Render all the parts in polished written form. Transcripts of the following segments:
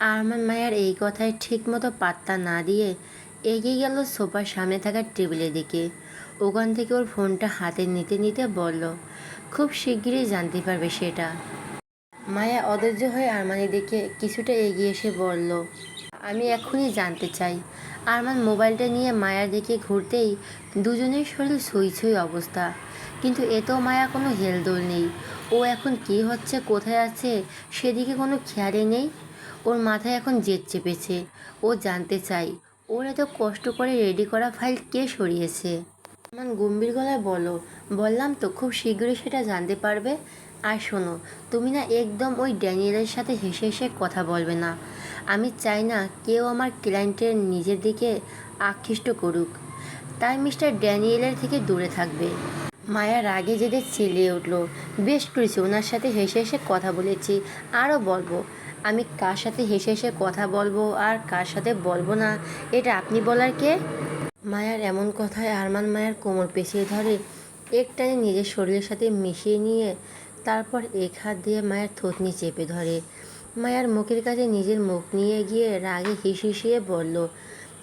আরমান মায়ার এই কথায় ঠিকমতো পাত্তা না দিয়ে এগিয়ে গেল সোফার সামনে থাকা টেবিলের দিকে। ওখান থেকে ওর ফোনটা হাতে নিতে নিতে বলল, খুব শিগগিরই জানতে পারবে সেটা। মায়া অধৈর্য হয়ে আরমানের দিকে কিছুটা এগিয়ে এসে বলল, আমি এখনই জানতে চাই। আরমান মোবাইলটা নিয়ে মায়ার দিকে ঘুরতেই দুজনের শরীর ছুঁই ছুঁই অবস্থা। কিন্তু এতেও মায়া কোনো হেলদোল নেই। ও এখন কী হচ্ছে, কোথায় আছে সেদিকে কোনো খেয়ালই নেই। ওর মাথায় এখন জেদ চেপেছে। ও জানতে চাই ওর এত কষ্ট করে রেডি করা ফাইল কে সরিয়েছে। আরমান গম্ভীর গলায় বলো, বললাম তো খুব শীঘ্রই সেটা জানতে পারবে। আর শোনো, তুমি না একদম ওই ড্যানিয়েলের সাথে হেসে হেসে কথা বলবে না। আমি চাই না কেউ আমার ক্লায়েন্টের নিজের দিকে আকৃষ্ট করুক, তাই মিস্টার ড্যানিয়েলের থেকে দূরে থাকবে। মায়া রাগে জেদে চিল্লিয়ে উঠল, বেশ করেছি, ওনার সাথে হেসে হেসে কথা বলেছি, আরও বলবো। আমি কার সাথে হেসে হেসে কথা বলবো আর কার সাথে বলবো না, এটা আপনি বলার কে? মায়ার এমন কথায় আরমান মায়ার কোমর পেঁচিয়ে ধরে, এক টানে নিজের শরীরের সাথে মিশিয়ে নিয়ে তারপর এক হাত দিয়ে মায়ের থুতনি চেপে ধরে। মায়ার মুখের কাছে নিজের মুখ নিয়ে গিয়ে রাগে হিসিয়ে বলল,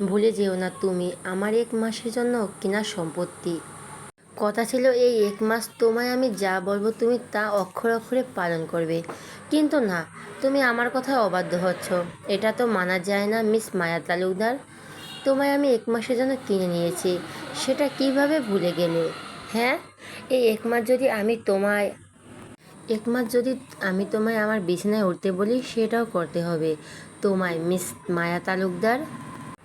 ভুলে যেও না তুমি আমার 1 মাসের জন্য কেনা সম্পত্তি। কথা ছিল এই 1 মাস তোমায় আমি যা বলবো তুমি তা অক্ষরে অক্ষরে পালন করবে। কিন্তু না, তুমি আমার কথায় অবাধ্য হচ্ছ। এটা তো মানা যায় না মিস মায়া তালুকদার। তোমায় আমি 1 মাসের জন্য কিনে নিয়েছি, সেটা কিভাবে ভুলে গেলে? হ্যাঁ, এই 1 মাস যদি আমি তোমায় 1 মাস যদি আমি তোমায় আমার বিছানায় উঠতে বলি, সেটাও করতে হবে তোমায় মিস মায়া তালুকদার।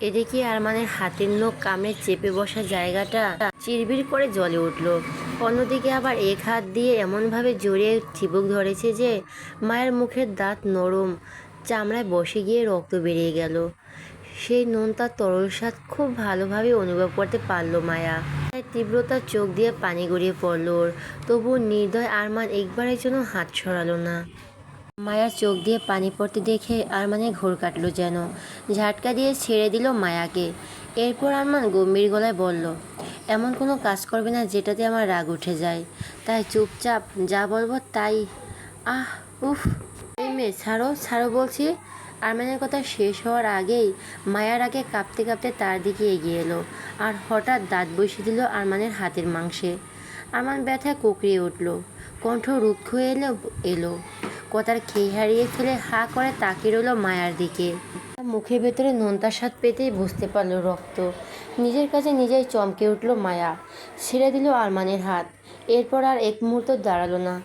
এদিকে আরমানের হাতের নখ কামড়ে চেপে বসা জায়গাটা চিরবির করে জ্বলে উঠল। অন্যদিকে আবার এক হাত দিয়ে এমনভাবে জড়িয়ে চিবুক ধরেছে যে মায়ের মুখের দাঁত নরম চামড়ায় বসে গিয়ে রক্ত বেরিয়ে গেল। সেই নোনতা তরল স্বাদ খুব ভালোভাবে অনুভব করতে পারল মায়া। তাই তীব্রতার চোখ দিয়ে পানি গড়িয়ে পড়ল ওর। তবুও নির্দয় আরমান একবারের জন্য হাত সরালো না। মায়ার চোখ দিয়ে পানি পড়তে দেখে আরমানের ঘোর কাটল যেন। ঝাটকা দিয়ে ছেড়ে দিল মায়াকে। এরপর আরমান গম্ভীর গলায় বলল, এমন কোনো কাজ করবে না যেটাতে আমার রাগ উঠে যায়। তাই চুপচাপ যা বলবো তাই। আহ, উফ, এই মেয়ে ছাড়ো ছাড়ো বলছি। আরমানের কথা শেষ হওয়ার আগেই মায়ার আগে কাঁপতে কাঁপতে তার দিকে এগিয়ে এলো আর হঠাৎ দাঁত বসিয়ে দিল আরমানের হাতের মাংসে। আরমান ব্যথায় কুঁকড়িয়ে উঠল, কণ্ঠ রুক্ষ এলো। কথার খেই হারিয়ে ফেলে হা করে তাকিয়ে রইল মায়ার দিকে। মুখের ভেতরে নোনতার স্বাদ পেতেই বুঝতে পারল রক্ত। নিজের কাছে নিজেই চমকে উঠল মায়া। ছেড়ে দিল আরমানের হাত। এরপর আর এক মুহূর্ত দাঁড়ালো না,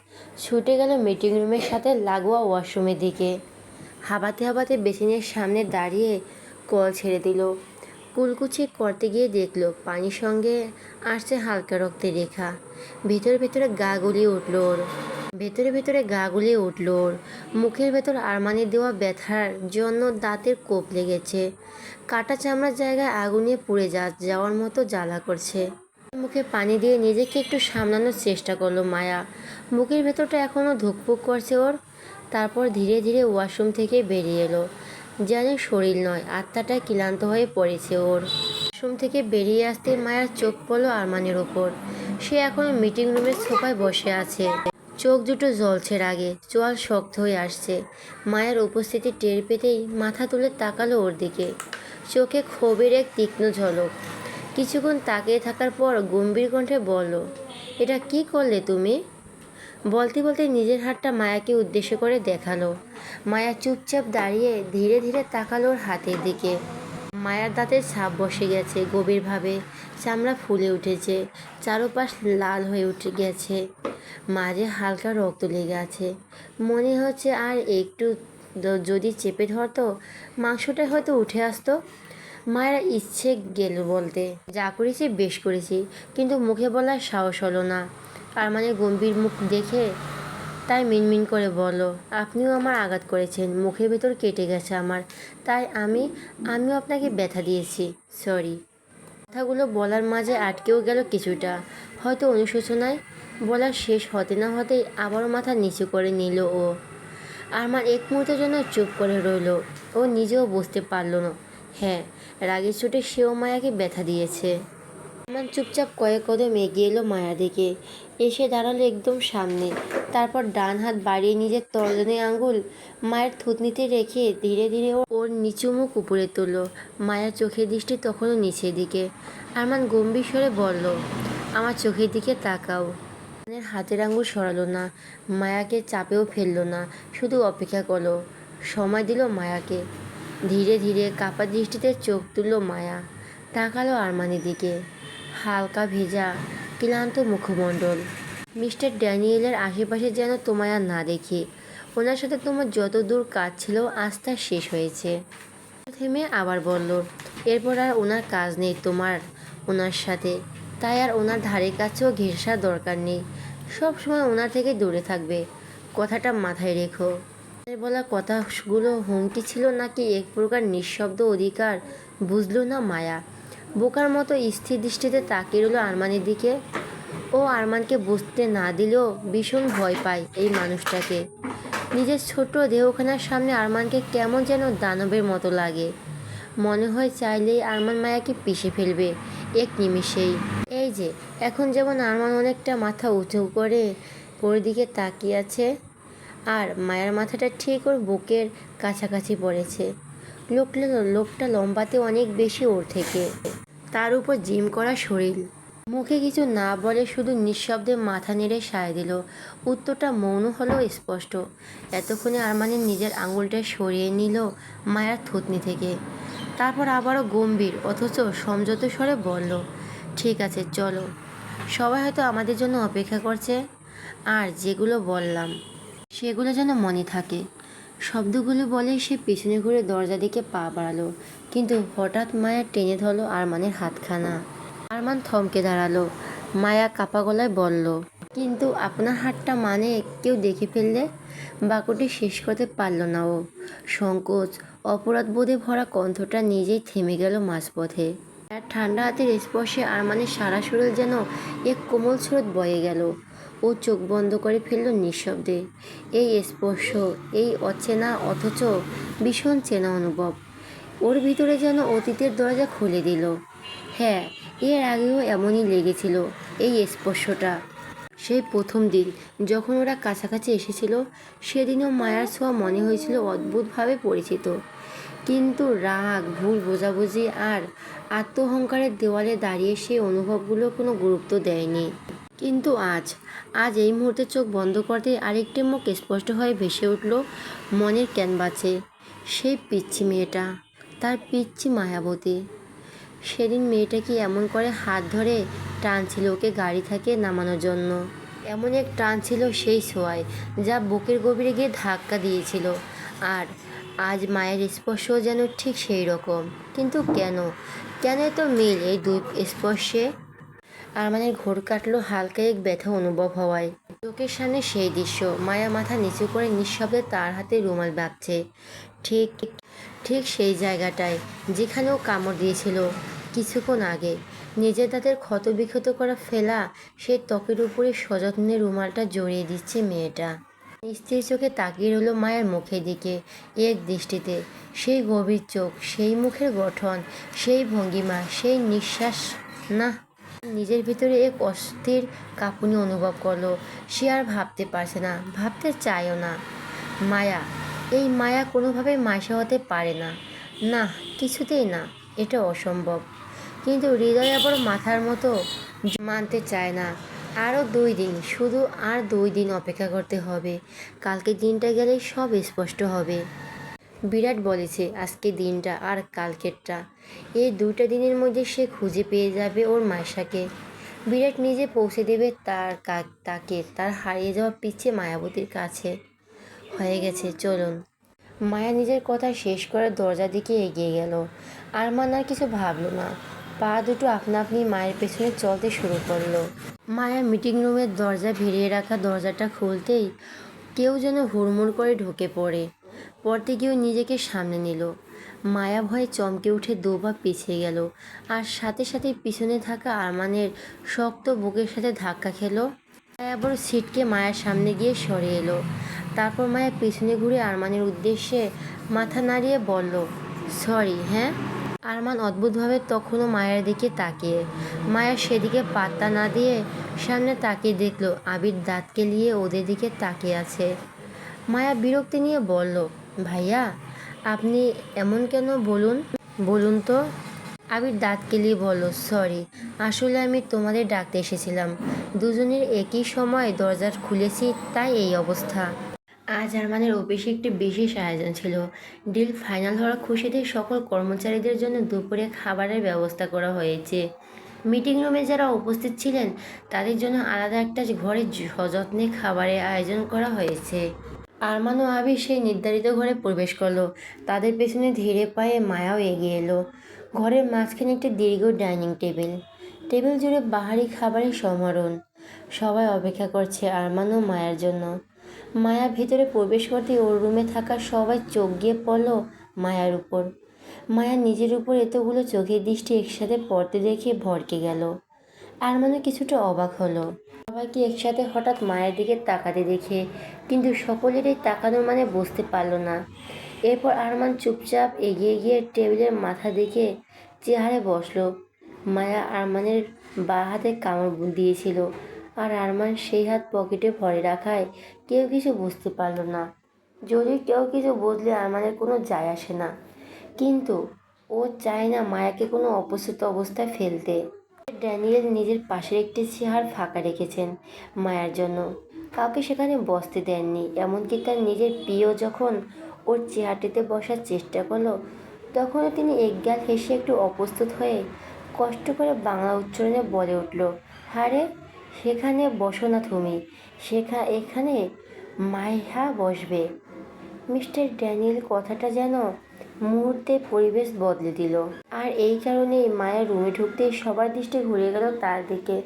ছুটে গেল মিটিং রুমের সাথে লাগোয়া ওয়াশরুমের দিকে। হাবাতে হাবাতে বেসিনের সামনে দাঁড়িয়ে কল ছেড়ে দিল। কুলকুচি করতে গিয়ে দেখল পানির সঙ্গে আসছে হালকা রক্তের রেখা। ভেতরে ভেতরে গা গুলিয়ে উঠল ওর। মুখের ভেতর আরমানের দেওয়া ব্যথার জন্য দাঁতের কোপ লেগেছে। কাটা চামড়ার জায়গায় আগুনে পুড়ে যাওয়ার মতো জ্বালা করছে। মুখে পানি দিয়ে নিজেকে একটু সামলানোর চেষ্টা করলো মায়া। বুকের ভেতরটা এখনও ধুকপুক করছে ওর। তারপর ধীরে ধীরে ওয়াশরুম থেকে বেরিয়ে এলো। যেন শরীর নয়, আত্মাটা ক্লান্ত হয়ে পড়েছে ওর। ওয়াশরুম থেকে বেরিয়ে আসতে মায়ার চোখ পড়ল আরমানের ওপর। সে এখনও মিটিং রুমের সোফায় বসে আছে। চোখ দুটো জ্বলছে রাগে, চোয়াল শক্ত হয়ে আসছে। মায়ের উপস্থিতি টের পেতেই মাথা তুলে তাকালো ওর দিকে, চোখে ক্ষোভের এক তীক্ষ্ণ ঝলক। কিছুক্ষণ তাকিয়ে থাকার পর গম্ভীর কণ্ঠে বলল, এটা কি করলে তুমি? বলতে বলতে নিজের হাতটা মায়াকে উদ্দেশ্য করে দেখালো। মায়া চুপচাপ দাঁড়িয়ে ধীরে ধীরে তাকালো ওর হাতের দিকে। মায়ার দাঁতের ছাপ বসে গেছে গভীরভাবে, চামড়া ফুলে উঠেছে, চারপাশ লাল হয়ে উঠে গেছে, মাঝে হালকা রক্ত লেগে আছে। মনে হচ্ছে আর একটু যদি চেপে ধরতো মাংসটা হয়তো উঠে আসতো। মায়ের ইচ্ছে গেল বলতে, যা করেছি বেশ করেছি, কিন্তু মুখে বলার সাহস হলো না। আরমানের গম্ভীর মুখ দেখে তাই মিনমিন করে বলল, আপনিও আমার আঘাত করেছেন, মুখের ভেতর কেটে গেছে আমার, তাই আমিও আপনাকে ব্যথা দিয়েছি, সরি। কথাগুলো বলার মাঝে আটকেও গেল কিছুটা, হয়তো অনুশোচনায়। বলা শেষ হতে না হতেই আবারও মাথা নিচু করে নিল ও। আরমান এক মুহূর্তের জন্য চুপ করে রইল। ও নিজেও বুঝতে পারল না, হ্যাঁ, রাগের চোটে সেও মায়াকে ব্যথা দিয়েছে। আরমান চুপচাপ কয়েক কদম এগিয়ে এলো মায়ার দিকে, এসে দাঁড়ালো একদম সামনে। তারপর ডান হাত বাড়িয়ে নিজের তর্জনী আঙ্গুল মায়ের থুতনিতে রেখে ধীরে ধীরে ওর নিচু মুখ উপরে তুলল। মায়ের চোখের দৃষ্টি তখনও নিচের দিকে। আরমান গম্ভীর স্বরে বলল, আমার চোখের দিকে তাকাও। আরমানের হাতের আঙ্গুল সরালো না, মায়াকে চাপেও ফেললো না, শুধু অপেক্ষা করলো, সময় দিল মায়াকে। ধীরে ধীরে কাপা দৃষ্টিতে চোখ তুলল মায়া, তাকালো আরমানের দিকে। হালকা ভেজা ক্লান্ত মুখমণ্ডল। মিস্টার ড্যানিয়েলের আশেপাশে যেন তোমায় আর না দেখি। ওনার সাথে তোমার যত দূর কাজ ছিল আজ তা শেষ হয়েছে। থেমে আবার বলল, এরপর আর ওনার কাজ নেই তোমার ওনার সাথে, তাই আর ওনার ধারে কাছেও ঘেঁষার দরকার নেই। সব সময় ওনার থেকে দূরে থাকবে, কথাটা মাথায় রেখো। বলা কথাগুলো হুমকি ছিল নাকি এক প্রকার নিঃশব্দ অধিকার বুঝলো না মায়া। বোকার মতো স্থির দৃষ্টিতে তাকিয়ে রইল আরমানের দিকে। ও আরমানকে বুঝতে না দিলেও ভীষণ ভয় পায় এই মানুষটাকে। নিজের ছোট দেহখানার সামনে আরমানকে কেমন যেন দানবের মতো লাগে। মনে হয় চাইলেই আরমান মায়াকে পিষে ফেলবে এক নিমিষেই। এই যে এখন যেমন আরমান অনেকটা মাথা উঁচু করে ওর দিকে তাকিয়ে আছে, আর মায়ের মাথাটা ঠিক ওর বুকের কাছাকাছি পড়েছে। লোকটা লম্বাতে অনেক বেশি ওর থেকে, তার উপর জিম করা শরীর। মুখে কিছু না বলে শুধু নিঃশব্দে মাথা নেড়ে সায় দিল। উত্তরটা মৌন হলেও স্পষ্ট। এতক্ষণে আরমানের নিজের আঙুলটা সরিয়ে নিল মায়ার থুতনি থেকে। তারপর আবারও গম্ভীর অথচ সমঝোত স্বরে বলল, ঠিক আছে চলো, সবাই হয়তো আমাদের জন্য অপেক্ষা করছে। আর যেগুলো বললাম সেগুলো যেন মনে থাকে। শব্দগুলো বলেই সে পিছনে ঘুরে দরজা দিকে পা বাড়ালো, কিন্তু হঠাৎ মায়া টেনে ধরল আরমানের হাতখানা। আরমান থমকে দাঁড়ালো। মায়া কাপা গলায় বলল, কিন্তু আপনার হাতটা মানে কেউ দেখে ফেললে? বাক্যটি শেষ করতে পারল না ও। সংকোচ অপরাধবোধে ভরা কণ্ঠটা নিজেই থেমে গেল মাঝপথে। আর ঠান্ডা হাতের স্পর্শে আরমানের সারা শরীর যেন এক কোমল স্রোত বয়ে গেল। ও চোখ বন্ধ করে ফেলল নিঃশব্দে। এই স্পর্শ, এই অচেনা অথচ ভীষণ চেনা অনুভব ওর ভিতরে যেন অতীতের দরজা খুলে দিল। হ্যাঁ, এর আগেও এমনই লেগেছিল এই স্পর্শটা। সেই প্রথম দিন যখন ওরা কাছাকাছি এসেছিল, সেদিনও মায়ার ছোঁয়া মনে হয়েছিল অদ্ভুতভাবে পরিচিত। কিন্তু রাগ, ভুল বোঝাবুঝি আর আত্মহংকারের দেওয়ালে দাঁড়িয়ে সেই অনুভবগুলো কোনো গুরুত্ব দেয়নি। কিন্তু আজ এই মুহূর্তে চোখ বন্ধ করতে আরেকটি মুখ স্পষ্ট হয়ে ভেসে উঠল মনের ক্যানভাসে। সেই পিচ্ছি মেয়েটা, তার পিচ্ছি মায়াবতী। সেদিন মেয়েটা কি এমন করে হাত ধরে টানছিল ওকে গাড়ি থেকে নামানোর জন্য। এমন এক টান ছিল সেই ছোঁয়ায় যা বুকের গভীরে গিয়ে ধাক্কা দিয়েছিল। আর আজ মায়ের স্পর্শ যেন ঠিক সেই রকম। কিন্তু কেন এত মিল এই দুই স্পর্শে? আরমানের ঘোর কাটলো হালকা এক ব্যথা অনুভব হওয়ায়। চোখের সামনে সেই দৃশ্য, মায়া মাথা নিচু করে নিঃশব্দে তার হাতে রুমাল বাঁধছে। ঠিক ঠিক সেই জায়গাটায় যেখানে ও কামড় দিয়েছিল কিছুক্ষণ আগে। নিজের দাঁতের ক্ষতবিক্ষত করা ফেলা সেই ত্বকের উপরে সযত্নে রুমালটা জড়িয়ে দিচ্ছে মেয়েটা। স্থির চোখে তাকিয়ে রইল মায়ের মুখের দিকে এক দৃষ্টিতে। সেই গভীর চোখ, সেই মুখের গঠন, সেই ভঙ্গিমা, সেই নিঃশ্বাস। না, নিজের ভিতরে এক অস্থির কাঁপুনি অনুভব করলো। সে আর ভাবতে পারছে না, ভাবতে চায়ও না। মায়া, এই মায়া কোনোভাবেই মাইশা হতে পারে না। না, কিছুতেই না, এটা অসম্ভব। কিন্তু হৃদয় আবার মাথার মতো মানতে চায় না। আরও 2 দিন, শুধু আর 2 দিন অপেক্ষা করতে হবে। কালকে দিনটা গেলেই সব স্পষ্ট হবে। বিরাট বলেছে আজকে দিনটা আর কালকেরটা, এই 2টা দিনের মধ্যে সে খুঁজে পেয়ে যাবে ওর মাইশাকে। বিরাট নিজে পৌঁছে দেবে তাকে তার হারিয়ে যাওয়া পিচ্ছে মায়াবতীর কাছে। হয়ে গেছে, চলুন। মায়া নিজের কথা শেষ করে দরজার দিকে এগিয়ে গেল। আরমান আর কিছু ভাবলো না, পা দুটো আপনা আপনি মায়ের পেছনে চলতে শুরু করলো। মায়া মিটিং রুমের দরজা ভিড়িয়ে রাখা দরজাটা খুলতেই কেউ যেন হুড়মুড় করে ঢুকে পড়তে গিয়েও নিজেকে সামনে নিল। মায়া ভয়ে চমকে উঠে 2 পা পিছিয়ে গেল, আর সাথে সাথে পিছনে থাকা আরমানের শক্ত বুকের সাথে ধাক্কা খেলো। মায়া আবার ছিটকে মায়ের সামনে গিয়ে সরে এলো। তারপর মায়া পিছনে ঘুরে আরমানের উদ্দেশ্যে মাথা নাড়িয়ে বলল, সরি। হ্যাঁ, আরমান অদ্ভুতভাবে তখনও মায়ের দিকে তাকিয়ে। মায়া সেদিকে পাত্তা না দিয়ে সামনে তাকিয়ে দেখলো আবির দাঁত কেলিয়ে ওদের দিকে তাকিয়ে আছে। মায়া বিরক্তি নিয়ে বলল, ভাইয়া আপনি এমন কেন, বলুন বলুন তো। আবির দাঁত কেলিয়ে বলল, সরি, আসলে আমি তোমাদের ডাকতে এসেছিলাম। দুজনের একই সময় দরজা খুলেছি, তাই এই অবস্থা। আজ আরমানের অফিসে একটি বিশেষ আয়োজন ছিল। ডিল ফাইনাল হওয়ার খুশিতে সকল কর্মচারীদের জন্য দুপুরে খাবারের ব্যবস্থা করা হয়েছে। মিটিং রুমে যারা উপস্থিত ছিলেন তাদের জন্য আলাদা একটা ঘরে সযত্নে খাবারের আয়োজন করা হয়েছে। আরমান ও আবির সেই নির্ধারিত ঘরে প্রবেশ করলো। তাদের পেছনে ধীরে পায়ে মায়াও এগিয়ে এলো। ঘরের মাঝখানে একটি দীর্ঘ ডাইনিং টেবিল। টেবিল জুড়ে বাহারি খাবারের সমারোহ। সবাই অপেক্ষা করছে আরমান ও মায়ার জন্য। মায়া ভিতরে প্রবেশ করতে ওর রুমে থাকা সবাই চোখ গিয়ে পড়ল মায়ার উপর। মায়া নিজের উপর এতগুলো চোখের দৃষ্টি একসাথে পড়তে দেখে ভড়কে গেল। আরমানও কিছুটা অবাক হলো সবাইকে একসাথে হঠাৎ মায়ের দিকে তাকাতে দেখে, কিন্তু সকলেরই তাকানোর মানে বুঝতে পারল না। এরপর আরমান চুপচাপ এগিয়ে গিয়ে টেবিলের মাথা দিকে চেয়ারে বসলো। মায়া আরমানের বাঁ হাতে কামড় দিয়েছিল, আর আরমান সেই হাত পকেটে ভরে রাখায় কেউ কিছু বুঝতে পারল না। যদিও কেউ কিছু বুঝলে আরমানের কোনো যায় আসে না, কিন্তু ও চায় না মায়াকে কোনো অপরিচিত অবস্থায় ফেলতে। ড্যানিয়েল নিজের পাশের একটি চেয়ার ফাঁকা রেখেছেন মায়ার জন্য। কাউকে সেখানে বসতে দেননি। এমনকি তার নিজের প্রিয় যখন ওর চেয়ারটিতে বসার চেষ্টা করলো, তখনও তিনি একগাল হেসে একটু অপ্রস্তুত হয়ে কষ্ট করে বাংলা উচ্চারণে বলে উঠল, আরে সেখানে বসো না তুমি, এখানে মাইহা বসবে। মিস্টার ড্যানিয়েল কথাটা যেন মুহূর্তে পরিবেশ বদলে দিল। আর এই কারণেই মায়ের রুমে ঢুকতেই সবার দৃষ্টি ঘুরে গেল তার দিকে।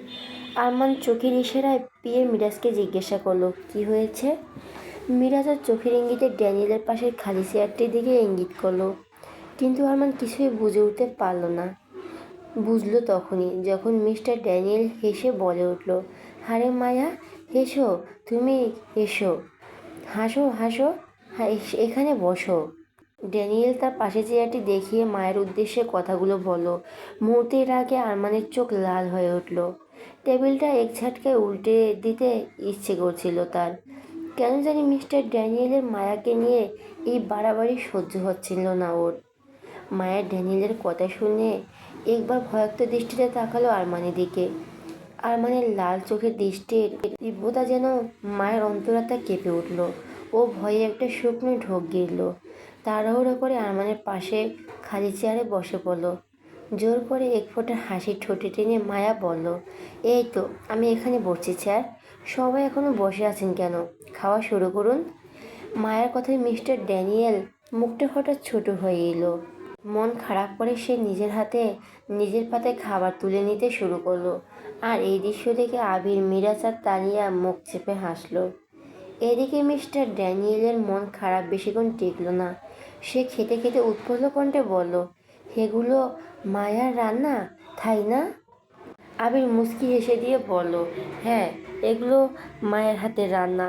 আরমান চোখের ইশারায় পিয়ে মিরাজকে জিজ্ঞাসা করলো, কি হয়েছে? মিরাজ আর চোখের ইঙ্গিতে ড্যানিয়েলের পাশের খালি চেয়ারটির দিকে ইঙ্গিত করলো, কিন্তু আরমান কিছুই বুঝে উঠতে পারল না। বুঝলো তখনই যখন মিস্টার ড্যানিয়েল হেসে বলে উঠল, আরে মায়া, হেসো তুমি, এসো, হাসো হাসো, এখানে বসো। ড্যানিয়েল তার পাশে চেয়ারটি দেখিয়ে মায়ের উদ্দেশ্যে কথাগুলো বলল। মুহূর্তের আগে আরমানের চোখ লাল হয়ে উঠল। টেবিলটা এক ঝটকায় উল্টে দিতে ইচ্ছে করছিল তার। কেন জানি মিস্টার ড্যানিয়েলের মায়াকে নিয়ে এই বাড়াবাড়ি সহ্য হচ্ছিল না ওর। মায়ের ড্যানিয়েলের কথা শুনে একবার ভয়াক্ত দৃষ্টিতে তাকালো আরমানের দিকে। আরমানের লাল চোখের দৃষ্টির তীব্রতা যেন মায়ের অন্তরাত্মা কেঁপে উঠল। ও ভয়ে একটা শুকনো ঢোক গিলল। তাড়াহুড়ো করে আরমানের পাশে খালি চেয়ারে বসে পড়ল। জোর করে এক ফোঁটা হাসি ঠোঁটে টেনে মায়া বলল, এই তো আমি এখানে বসছি স্যার, সবাই এখনো বসে আছেন কেন? খাওয়া শুরু করুন। মায়ের কথায় মিস্টার ড্যানিয়েল মুখটা হঠাৎ ছোট হয়ে এলো। মন খারাপ করে সে নিজের হাতে নিজের পাতে খাবার তুলে নিতে শুরু করলো। আর এই দৃশ্য দেখে আবির, মিরাজ আর তানিয়া মুখ চেপে হাসলো। এদিকে মিস্টার ড্যানিয়েলের মন খারাপ বেশিক্ষণ টিকল না। সে খেতে খেতে উৎফুল্ল কণ্ঠে বলল, এগুলো মায়ার রান্না, তাই না? আবির মুচকি হেসে দিয়ে বলল, হ্যাঁ, এগুলো মায়ের হাতের রান্না।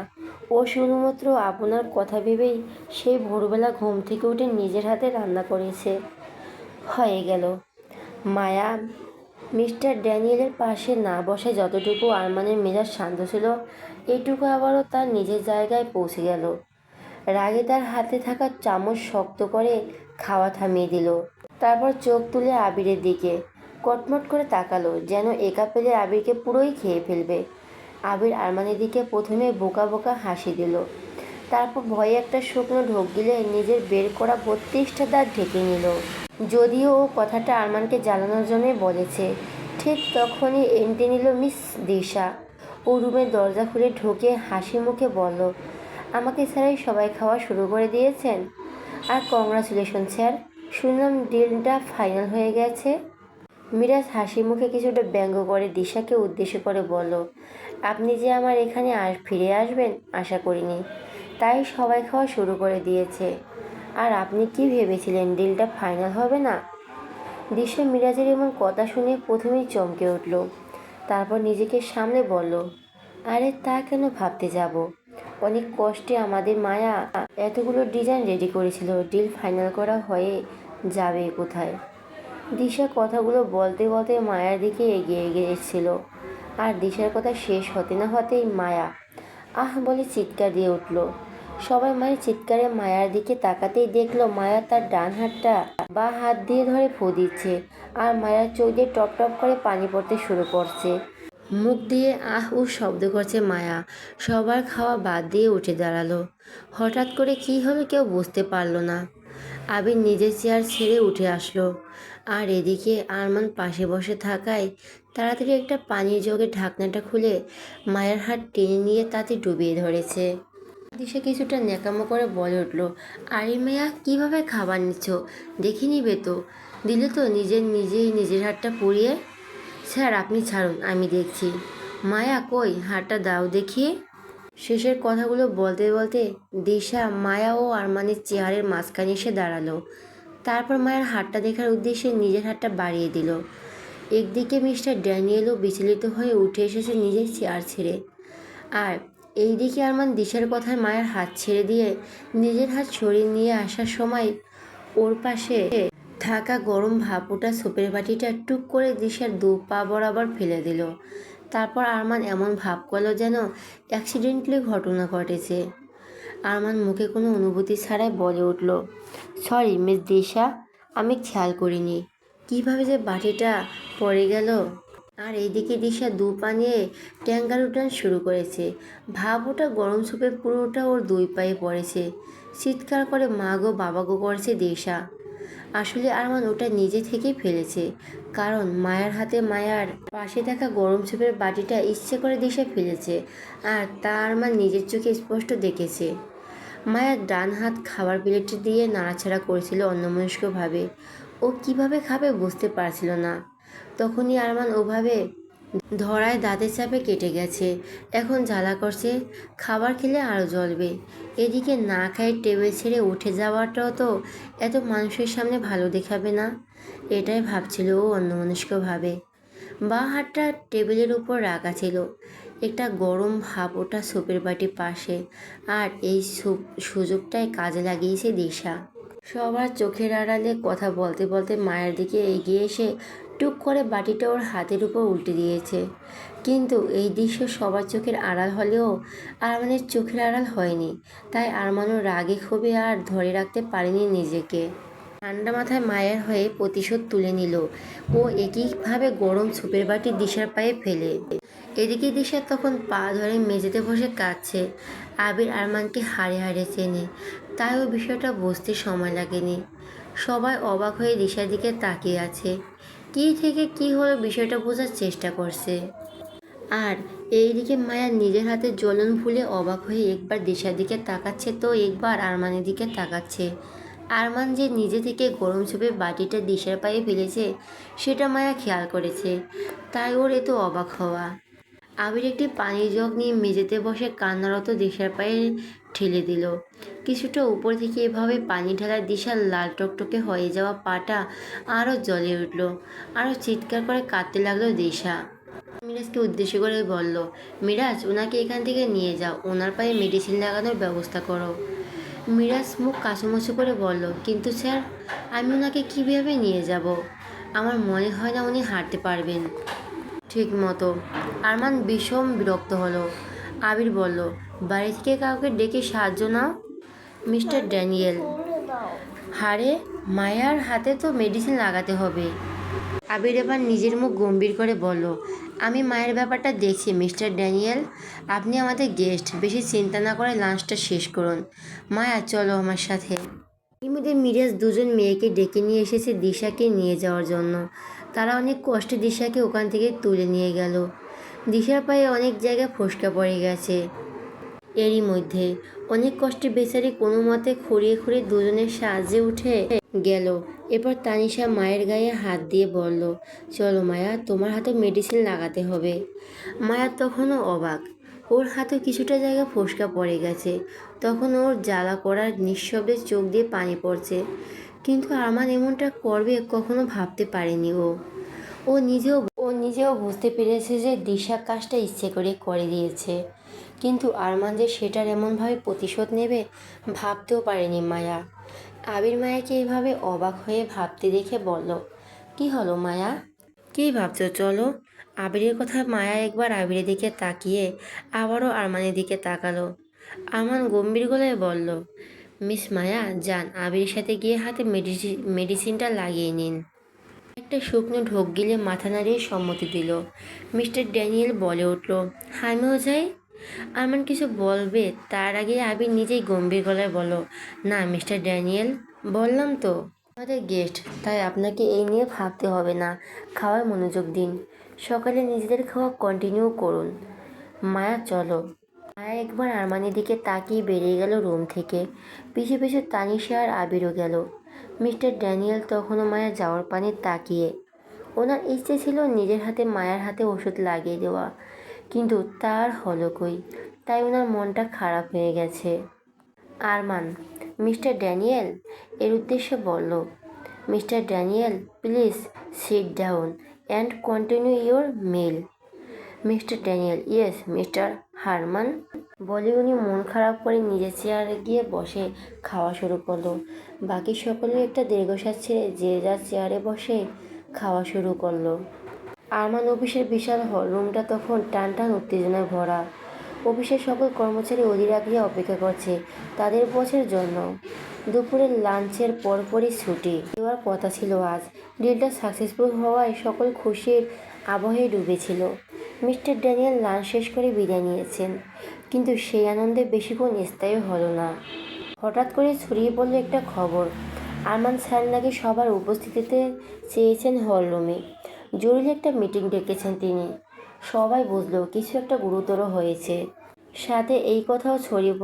ও শুধুমাত্র আপনার কথা ভেবেই সেই ভোরবেলা ঘুম থেকে উঠে নিজের হাতে রান্না করেছে। হয়ে গেল। মায়া মিস্টার ড্যানিয়েলের পাশে না বসে যতটুকু আরমানের মেজাজ শান্ত ছিল, এইটুকু আবারও তার নিজের জায়গায় পৌঁছে গেল। রাগে তার হাতে থাকা চামচ শক্ত করে খাওয়া থামিয়ে দিল। তারপর চোখ তুলে আবিরের দিকে কটমট করে তাকালো, যেন একা পেলে আবিরকে পুরোই খেয়ে ফেলবে। আবির আরমানের দিকে প্রথমে বোকা বোকা হাসি দিল, তারপর ভয়ে একটা শুকনো ঢোক গিলে নিজের বের করা 32টা দাঁত ঢেকে নিল। যদিও ও কথাটা আরমানকে জ্বালানোর জন্যই বলেছে। ঠিক তখনই এন্ট্রি নিল মিস দিশা। ও রুমের দরজা খুলে ঢুকে হাসি মুখে বলল, আমাকে ছাড়াই সবাই খাওয়া শুরু করে দিয়েছেন? আর কংগ্রাচুলেশন স্যার, শুনলাম ডিলটা ফাইনাল হয়ে গেছে। মিরাজ হাসি মুখে কিছুটা ব্যঙ্গ করে দিশাকে উদ্দেশ্য করে বলল, আপনি যে আমার এখানে ফিরে আসবেন আশা করিনি, তাই সবাই খাওয়া শুরু করে দিয়েছে। আর আপনি কি ভেবেছিলেন ডিলটা ফাইনাল হবে না? দিশা মিরাজের এমন কথা শুনে প্রথমেই চমকে উঠল, তারপর নিজেকে সামলে বলল, আরে তা কেন ভাবতে যাব, অনেক কষ্টে আমাদের মায়া এতগুলো ডিজাইন রেডি করেছিল, ডিল ফাইনাল করা হয়ে যাবে কোথায়। দিশা কথাগুলো বলতে বলতে মায়ার দিকে এগিয়ে গিয়েছিল। আর দিশার কথা শেষ হতে না হতেই মায়া আহ বলে চিৎকার দিয়ে উঠল। সবাই মায়ের চিৎকারে মায়ার দিকে তাকাতেই দেখলো মায়া তার ডান হাতটা বা হাত দিয়ে ধরে ফু দিচ্ছে। আর মায়ার চোখ দিয়ে টপ টপ করে পানি পড়তে শুরু করছে। মুখ দিয়ে আহ উ শব্দ করছে মায়া। সবার খাওয়া বাদ দিয়ে উঠে দাঁড়ালো। হঠাৎ করে কি হলো কেউ বুঝতে পারলো না। আবির নিজের চেয়ার ছেড়ে উঠে আসলো। আর এদিকে আরমান পাশে বসে থাকায় তাড়াতাড়ি একটা পানির জগে ঢাকনাটা খুলে মায়ের হাত টেনে নিয়ে তাতে ডুবিয়ে ধরেছে। দিশা কিছুটা ন্যাকামো করে বলে উঠল, আরে মায়া কিভাবে খাবার নিচ্ছ? দেখে নিবে তো। দিলে তো নিজের হাতটা পুড়িয়ে। স্যার আপনি ছাড়ুন, আমি দেখছি। মায়া কই হাতটা দাও দেখি। শেষের কথাগুলো বলতে বলতে দিশা মায়া ও আরমানের চেয়ারের মাঝখানে এসে দাঁড়ালো। তারপর মায়ের হাতটা দেখার উদ্দেশ্যে নিজের হাতটা বাড়িয়ে দিল। একদিকে মিস্টার ড্যানিয়েলও বিচলিত হয়ে উঠে এসেছে নিজের চেয়ার ছেড়ে। আর এইদিকে আরমান দিশার কথায় মায়ের হাত ছেড়ে দিয়ে নিজের হাত সরিয়ে নিয়ে আসার সময় ওর পাশে থাকা গরম ভাপ ওঠা সুপের বাটিটা টুক করে দিশার দু পা বরাবর ফেলে দিল। তারপর আরমান এমন ভাব করলো যেন অ্যাক্সিডেন্টালি ঘটনা ঘটেছে। আরমান মুখে কোনো অনুভূতি ছাড়াই বলে উঠল, সরি মিস দিশা, আমি খেয়াল করিনি কিভাবে যে বাটিটা পড়ে গেল। আর এইদিকে দিশা দু পা নিয়ে ট্যাঙ্গার উঠান শুরু করেছে। ভাব ওটা গরম সুপে পুরোটা ওর দুই পায়ে পড়েছে। চিৎকার করে মা গো বাবা গো করছে দিশা। আসলে আরমান ওটা নিজে থেকেই ফেলেছে, কারণ মায়ের হাতে মায়ার পাশে থাকা গরম সুপের বাটিটা ইচ্ছে করে দিশা ফেলেছে। আর তা আরমান নিজের চোখে স্পষ্ট দেখেছে। মায়ার ডান হাত খাবার প্লেট দিয়ে নাড়াচাড়া করেছিল অন্যমনস্কভাবে। ও কিভাবে খাবে বুঝতে পারছিল না। তখনই আরমান ওভাবে ধরায় দাঁতের চাপে কেটে গেছে। এখন জ্বালা করছে, খাবার খেলে আরও জ্বলবে। এদিকে না খায় টেবিল ছেড়ে উঠে যাওয়াটাও তো এত মানুষের সামনে ভালো দেখাবে না। এটাই ভাবছিল ও অন্যমনস্কভাবে। বাঁ হাতটা টেবিলের উপর রাখা ছিল, একটা গরম ভাপ ওঠা সুপের বাটি পাশে। আর এই সুযোগটাই কাজে লাগিয়েছে দিশা। সবার চোখের আড়ালে কথা বলতে বলতে মায়ের দিকে এগিয়ে এসে টুক করে বাটিটা ওর হাতের উপর উল্টে দিয়েছে। কিন্তু এই দৃশ্য সবার চোখের আড়াল হলেও আরমানের চোখের আড়াল হয়নি। তাই আরমানও রাগে ক্ষোভে আর ধরে রাখতে পারেনি নিজেকে। ঠান্ডা মাথায় মায়ের হয়ে প্রতিশোধ তুলে নিল। ও একইভাবে গরম সুপের বাটি দিশার পায়ে ফেলে। এদিকে দিশা তখন পা ধরে মেঝেতে বসে কাঁদছে। আবির আরমানকে হাড়ে হাড়ে চেনে, তাই ও বিষয়টা বুঝতে সময় লাগেনি। সবাই অবাক হয়ে দিশার দিকে তাকিয়ে আছে। কী থেকে কী হলো বিষয়টা বোঝার চেষ্টা করছে। আর এইদিকে মায়া নিজের হাতে জ্বলন ভুলে অবাক হয়ে একবার দিশার দিকে তাকাচ্ছে তো একবার আরমানের দিকে তাকাচ্ছে। আরমান যে নিজে থেকে গরম সুপে বাটিটা দিশার পায়ে ফেলেছে সেটা মায়া খেয়াল করেছে, তাই ওর এত অবাক হওয়া। আবির একটি পানির জগ নিয়ে মেঝেতে বসে কান্নারত দিশার পায়ে ঠেলে দিল। কিছুটা উপর থেকে এভাবে পানি ঢালার দিশার লাল টকটকে হয়ে যাওয়া পাটা আরও জ্বলে উঠল। আরও চিৎকার করে কাঁদতে লাগলো দিশা। মিরাজকে উদ্দেশ্য করে বলল, মিরাজ ওনাকে এখান থেকে নিয়ে যাও, ওনার পায়ে মেডিসিন লাগানোর ব্যবস্থা করো। মিরাজ মুখ কাঁচুমুচু করে বলল, কিন্তু স্যার আমি ওনাকে কীভাবে নিয়ে যাব? আমার মনে হয় না উনি হাঁটতে পারবেন ঠিক মতো। আরমান ভীষণ বিরক্ত হলো। আবির বলল, বাড়ি থেকে কাউকে ডেকে সাহায্য নাও। মিস্টার ড্যানিয়েল, হারে মায়ার হাতে তো মেডিসিন লাগাতে হবে। আবির এবার নিজের মুখ গম্ভীর করে বলল, আমি মায়ের ব্যাপারটা দেখছি মিস্টার ড্যানিয়েল। আপনি আমাদের গেস্ট, বেশি চিন্তা না করে লাঞ্চটা শেষ করুন। মায়া চলো আমার সাথে। এর মধ্যে মিরাজ দুজন মেয়েকে ডেকে নিয়ে এসেছে দিশাকে নিয়ে যাওয়ার জন্য। তারা অনেক কষ্টে দিশাকে ওখান থেকে তুলে নিয়ে গেল। দিশার পায়ে অনেক জায়গায় ফোসকা পড়ে গেছে। এরই মধ্যে অনেক কষ্টে বেচারি কোনো মতে খুঁড়িয়ে খুঁড়িয়ে দুজনের সাহায্যে উঠে গেল। এরপর তানিশা মায়ের গায়ে হাত দিয়ে বলল, চলো মায়া, তোমার হাতে মেডিসিন লাগাতে হবে। মায়া তখনও অবাক, ওর হাতে কিছুটা জায়গা ফোসকা পড়ে গেছে। তখন ওর জ্বালা করার নিঃশব্দে চোখ দিয়ে পানি পড়ছে। কিন্তু আরমান এমনটা করবে কখনো ভাবতে পারেনি ও। ও নিজেও বুঝতে পেরেছে যে দিশা কাজটা ইচ্ছে করে দিয়েছে। কিন্তু আরমান যে সেটার এমনভাবে প্রতিশোধ নেবে ভাবতেও পারেনি মায়া। আবির মায়াকে এভাবে অবাক হয়ে ভাবতে দেখে বলল, কি হলো মায়া? কী ভাবছো? চলো। আবিরের কথা মায়া একবার আবিরের দিকে তাকিয়ে আবারও আরমানের দিকে তাকালো। আরমান গম্ভীর গলায় বলল, মিস মায়া যান, আবিরের সাথে গিয়ে হাতে মেডিসিনটা লাগিয়ে নিন। একটা শুকনো ঢোক গিলে মাথা নাড়িয়ে সম্মতি দিল। মিস্টার ড্যানিয়েল বলে উঠল, আমিও যাই। আরমান কিছু বলবে তার আগে আবির নিজেই গম্ভীর গলায় বলল, না মিস্টার ড্যানিয়েল, বললাম তো আমাদের গেস্ট, তাই আপনাকে এই নিয়ে ভাবতে হবে না। খাওয়ায় মনোযোগ দিন। সকালে নিজেদের খাওয়া কন্টিনিউ করুন। মায়া চলো। মায়া একবার আরমানের দিকে তাকিয়ে বেরিয়ে গেল রুম থেকে। পিছু পিছু তানিশা আর আবিরও গেল। মিস্টার ড্যানিয়েল তখনও মায়া যাওয়ার পানে তাকিয়ে। ওনার ইচ্ছে ছিল নিজের হাতে মায়ার হাতে ওষুধ লাগিয়ে দেওয়া, কিন্তু তার হলো কই। তাই ওনার মনটা খারাপ হয়ে গেছে। আরমান মিস্টার ড্যানিয়েল এর উদ্দেশ্যে বলল, mister Daniel please sit down and continue your meal. Mister Daniel yes mister Hermann বলে উনি মন খারাপ করে নিজের চেয়ারে গিয়ে বসে খাওয়া শুরু করলো। বাকি সকলে একটা দীর্ঘশ্বাস ছেড়ে যে যার চেয়ারে বসে খাওয়া শুরু করলো। আরমান অফিসের বিশাল হল রুমটা তখন টান টান উত্তেজনায় ভরা। অফিসের সকল কর্মচারী অধীর আগ্রহে অপেক্ষা করছে তাদের বসের জন্য। দুপুরের লাঞ্চের পরপরই ছুটি দেওয়ার কথা ছিল আজ। ডিলটা সাকসেসফুল হওয়ায় সকল খুশির আবহে ডুবেছিল। মিস্টার ড্যানিয়েল লাঞ্চ শেষ করে বিদায় নিয়েছেন, কিন্তু সেই আনন্দে বেশিক্ষণ স্থায়ী হলো না। হঠাৎ করে ছড়িয়ে পড়ল একটা খবর, আরমান স্যার নাকি সবার উপস্থিতিতে চেয়েছেন হল রুমে। জরুরি একটা মিটিং ডেকেছেন তিনি। সবাই বুঝলো কিছু একটা গুরুতর হয়েছে। সাথে এই কথাও ছড়িয়ে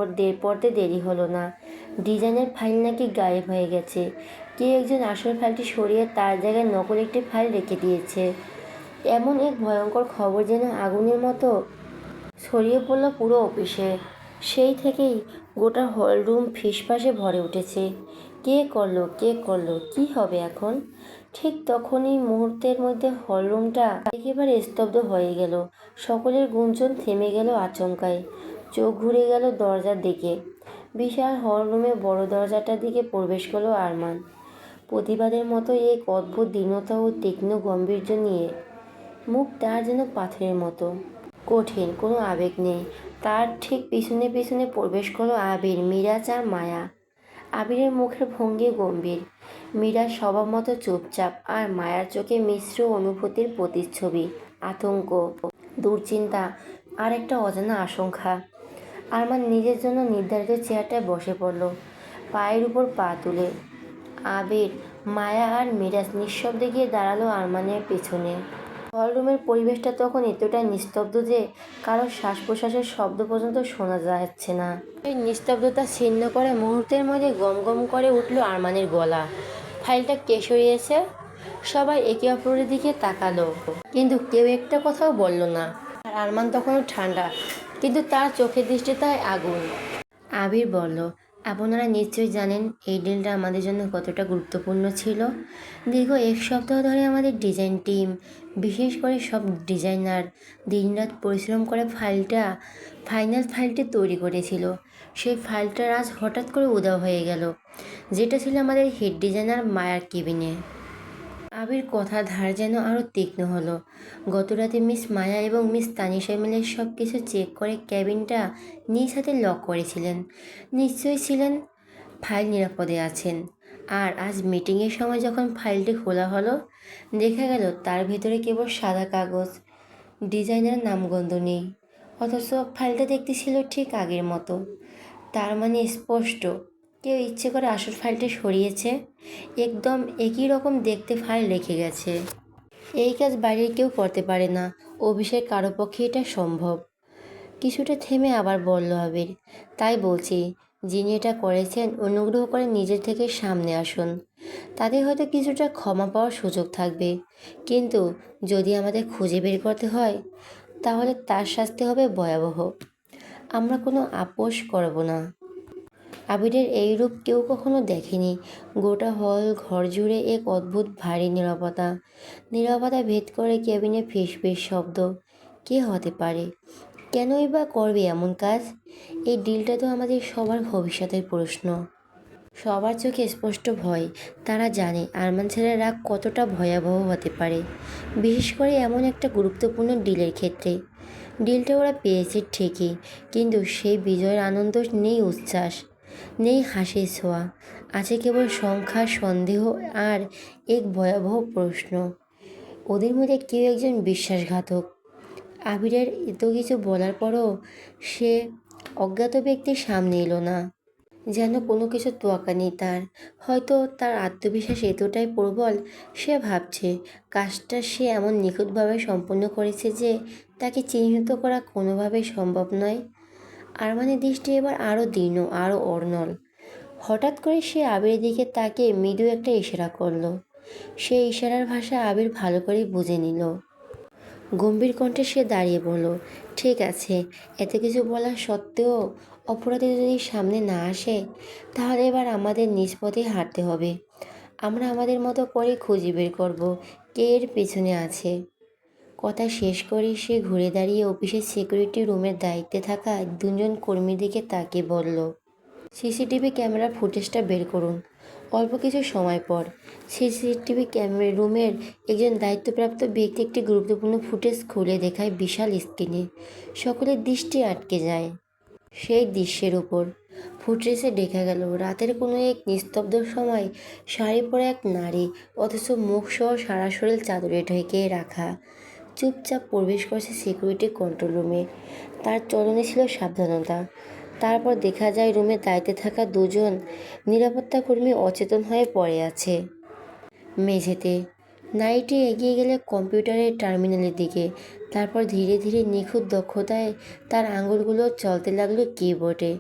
পড়তে দেরি হলো না। ডিজাইনের ফাইল নাকি গায়েব হয়ে গেছে। কে একজন আসল ফাইলটি সরিয়ে তার জায়গায় নকল একটি ফাইল রেখে দিয়েছে। এমন এক ভয়ঙ্কর খবর যেন আগুনের মতো ছড়িয়ে পড়ল পুরো অফিসে। সেই থেকেই গোটা হলরুম ফিসফাসে ভরে উঠেছে। কে করলো, কে করলো, কি হবে এখন? ঠিক তখনই মুহূর্তের মধ্যে হলরুমটা একেবারে স্তব্ধ হয়ে গেল। সকলের গুঞ্জন থেমে গেল আচমকায়। চোখ ঘুরে গেল দরজার দিকে। বিশাল হলরুমে বড় দরজাটার দিকে প্রবেশ করলো আরমান, প্রতিবাদের মতো এক অদ্ভুত দীনতা ও তীক্ষ্ণ গাম্ভীর্য নিয়ে। মুখ তার যেন পাথরের মতো কঠিন, কোনো আবেগ নেই। তার ঠিক পিছনে পিছনে প্রবেশ করলো আবির, মিরাজ আর মায়া। আবিরের মুখের ভঙ্গি গম্ভীর, মীরার স্বভাব মতো চুপচাপ, আর মায়ার চোখে মিশ্র অনুভূতির প্রতিচ্ছবি, আতঙ্ক, দুশ্চিন্তা আর একটা অজানা আশঙ্কা। আরমান নিজের জন্য নির্ধারিত চেয়ারটায় বসে পড়ল, পায়ের উপর পা তুলে। আবির, মায়া আর মিরাজ নিঃশব্দে গিয়ে দাঁড়ালো আরমানের পেছনে। হলরুমের পরিবেশটা তখন এতটাই নিস্তব্ধ যে কারো শ্বাস প্রশ্বাসের শব্দ পর্যন্ত শোনা যাচ্ছে না। এই নিস্তব্ধতা ছিন্ন করে মুহূর্তের মধ্যে গম গম করে উঠল আরমানের গলা, ফাইলটা কে সরিয়েছে? সবাই একে অপরের দিকে তাকালো, কিন্তু কেউ একটা কথাও বলল না। আর আরমান তখনও ঠান্ডা, কিন্তু তার চোখের দৃষ্টিটায় আগুন। আবির বলল, আপনারা নিশ্চয়ই জানেন এই ডিলটা আমাদের জন্য কতটা গুরুত্বপূর্ণ ছিল। দীর্ঘ এক সপ্তাহ ধরে আমাদের ডিজাইন টিম, বিশেষ করে সব ডিজাইনার দিনরাত পরিশ্রম করে ফাইনাল ফাইলটি তৈরি করেছিল। সেই ফাইলটার আজ হঠাৎ করে উধাও হয়ে গেল, যেটা ছিল আমাদের হেড ডিজাইনার মায়ার কেবিনে। আবির কথা ধার যেন আরও তীক্ষ্ণ হলো। গতরাতে মিস মায়া এবং মিস তানিশা মিলে সব কিছু চেক করে ক্যাবিনটা নিজ হাতে লক করেছিলেন। নিশ্চয়ই ছিলেন ফাইল নিরাপদে আছেন। আর আজ মিটিংয়ের সময় যখন ফাইলটি খোলা হলো, দেখা গেল তার ভেতরে কেবল সাদা কাগজ, ডিজাইনার নামগন্ধ নেই। অথচ ফাইলটা দেখতে ছিল ঠিক আগের মতো। তার মানে স্পষ্ট, কেউ ইচ্ছে করে আসল ফাইলটা সরিয়েছে। একদম একই রকম দেখতে ফাইল রেখে গেছে। এই কাজ বাইরের কেউ করতে পারে না, অভিষেক কারো পক্ষে এটা সম্ভব। কিছুটা থেমে আবার বলল আবির, তাই বলছি, যিনি এটা করেছেন অনুগ্রহ করে নিজের থেকে সামনে আসুন। তাদের হয়তো কিছুটা ক্ষমা পাওয়ার সুযোগ থাকবে, কিন্তু যদি আমাদের খুঁজে বের করতে হয় তাহলে তার শাস্তি হবে ভয়াবহ। আমরা কোনো আপোষ করব না। আবিরের এই রূপ কেউ কখনো দেখেনি। গোটা হল ঘর জুড়ে এক অদ্ভুত ভারী নীরবতা ভেদ করে কেবিনে ফিস শব্দ। কে হতে পারে? কেনই বা করবে এমন কাজ? এই ডিলটা তো আমাদের সবার ভবিষ্যতের প্রশ্ন। সবার চোখে স্পষ্ট ভয়। তারা জানে আরমান ছেলের রাগ কতটা ভয়াবহ হতে পারে, বিশেষ করে এমন একটা গুরুত্বপূর্ণ ডিলের ক্ষেত্রে। ডিলটা ওরা পেয়েছে ঠিকই, কিন্তু সেই বিজয়ের আনন্দ নেই, উচ্ছ্বাস নেই, হাসির ছোঁয়া। আছে কেবল সংখ্যা, সন্দেহ আর এক ভয়াবহ প্রশ্ন, ওদের মধ্যে কেউ একজন বিশ্বাসঘাতক। আবিরের এত কিছু বলার পরও সে অজ্ঞাত ব্যক্তির সামনে এলো না, যেন কোনো কিছু তোয়াক্কা নেই তার। হয়তো তার আত্মবিশ্বাস এতটাই প্রবল, সে ভাবছে কাজটা সে এমন নিখুঁতভাবে সম্পন্ন করেছে যে তাকে চিহ্নিত করা কোনোভাবেই সম্ভব নয়। আরমানের দৃষ্টি এবার আরও দীর্ণ, আরও অর্ণল। হঠাৎ করে সে আবিরের দিকে তাকিয়ে মৃদু একটা ইশারা করলো। সেই ইশারার ভাষা আবির ভালো করেই বুঝে নিল। গম্ভীর কণ্ঠে সে দাঁড়িয়ে বলল, ঠিক আছে। এত কিছু বলা সত্ত্বেও অপরাধী যদি সামনে না আসে, তাহলে এবার আমাদের নিজ পথে হাঁটতে হবে। আমরা আমাদের মতো করে খুঁজে বের করব কে এর পেছনে আছে। কথা শেষ করে সে ঘুরে দাঁড়িয়ে অফিসের সিকিউরিটি রুমের দায়িত্বে থাকা দুজন কর্মীর দিকে তাকিয়ে বলল, সিসিটিভি ক্যামেরার ফুটেজটা বের করুন। অল্প কিছু সময় পর সিসিটিভি ক্যামেরা রুমের একজন দায়িত্বপ্রাপ্ত ব্যক্তি একটি গুরুত্বপূর্ণ ফুটেজ খুলে দেখায় বিশাল স্ক্রিনে। সকলের দৃষ্টি আটকে যায় সেই দৃশ্যের উপর। ফুটেজে দেখা গেল রাতের কোনো এক নিস্তব্ধ সময় শাড়ি পরা এক নারী, অথচ মুখসহ সারা শরীর চাদরে ঢেকে রাখা, চুপচাপ প্রবেশ করছে সিকিউরিটি কন্ট্রোল রুমে। তার চলনে ছিল সাবধানতা। তারপর দেখা যায় রুমের দায়িত্বে থাকা দুজন নিরাপত্তা কর্মী অচেতন হয়ে পড়ে আছে মেঝেতে। নারীটি এগিয়ে গেলে কম্পিউটারের টার্মিনালের দিকে। তারপর ধীরে ধীরে নিখুঁত দক্ষতায় তার আঙুলগুলো চলতে লাগলো কিবোর্ডে।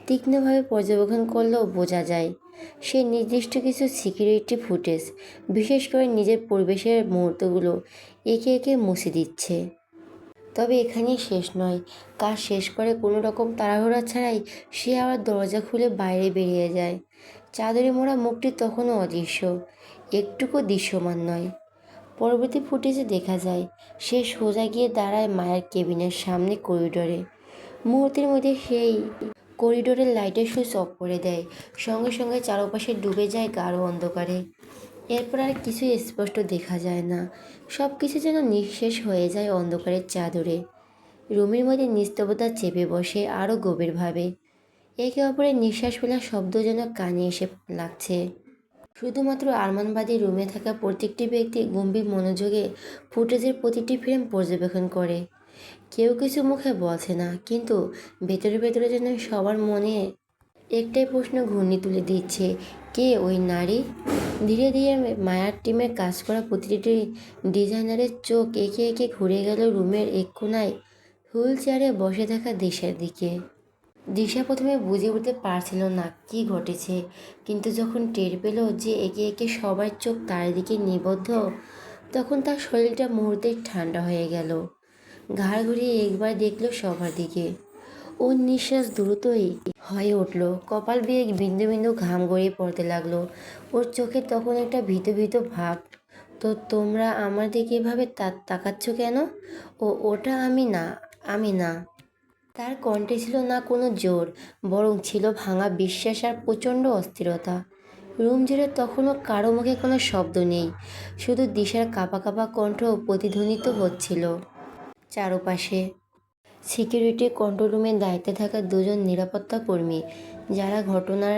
তীক্ষ্ণভাবে পর্যবেক্ষণ করলেও বোঝা যায় সে নির্দিষ্ট কিছু সিকিউরিটি ফুটেজ, বিশেষ করে নিজের পরিবেশের মুহূর্তগুলো একে একে মুছে দিচ্ছে। তবে এখানেই শেষ নয়। কাজ শেষ করে কোনো রকম তাড়াহুড়া ছাড়াই সে আবার দরজা খুলে বাইরে বেরিয়ে যায়। চাদরে মোড়া মুখটি তখনও অদৃশ্য, একটুকু দৃশ্যমান নয়। পরবর্তী ফুটেজে দেখা যায় সে সোজা গিয়ে দাঁড়ায় মায়ের কেবিনের সামনে করিডোরে। মুহূর্তের মধ্যে সেই করিডোরের লাইটের সুইচ অফ করে দেয়। সঙ্গে সঙ্গে চারপাশে ডুবে যায় গাঢ় অন্ধকারে। এরপর আর কিছুই স্পষ্ট দেখা যায় না। সব কিছু যেন নিঃশেষ হয়ে যায় অন্ধকারের চাদরে। রুমের মধ্যে নিস্তব্ধতা চেপে বসে আরও গভীরভাবে। একে অপরের নিঃশ্বাস ফেলার শব্দ যেন কানে এসে লাগছে। শুধুমাত্র আরমানবাদী রুমে থাকা প্রত্যেকটি ব্যক্তি গম্ভীর মনোযোগে ফুটেজের প্রতিটি ফ্রেম পর্যবেক্ষণ করে। কেউ কিছু মুখে বলছে না, কিন্তু ভেতরে ভেতরে যেন সবার মনে একটাই প্রশ্ন ঘূর্ণি তুলে দিচ্ছে, কে ওই নারী? ধীরে ধীরে মায়ার টিমে কাজ করা প্রতিটি ডিজাইনারের চোখ একে একে ঘুরে গেল রুমের এক কোণায় হুইল চেয়ারে বসে থাকা দিশার দিকে। দিশা প্রথমে বুঝে উঠতে পারছিল না কি ঘটেছে, কিন্তু যখন টের পেল যে একে একে সবার চোখ তার দিকে নিবদ্ধ, তখন তার শরীরটা মুহূর্তে ঠান্ডা হয়ে গেল। ঘাড় ঘুরিয়ে একবার দেখল সবার দিকে। ওর নিঃশ্বাস দ্রুতই হয়ে উঠল, কপাল বেয়ে বিন্দু বিন্দু ঘাম গড়িয়ে পড়তে লাগলো। ওর চোখে তখন একটা ভীত ভীত ভাব। তো তোমরা আমার দিকে এভাবে তাকাচ্ছ কেন? ওটা আমি না, আমি না। তার কণ্ঠে ছিল না কোনো জোর, বরং ছিল ভাঙা বিশ্বাস আর প্রচণ্ড অস্থিরতা। রুম জুড়ে তখনও কারো মুখে কোনো শব্দ নেই, শুধু দিশার কাঁপা কাঁপা কণ্ঠ প্রতিধ্বনিত হচ্ছিল চারপাশে। সিকিউরিটি কন্ট্রোল রুমের দায়িত্বে থাকা দুজন নিরাপত্তা কর্মী, যারা ঘটনার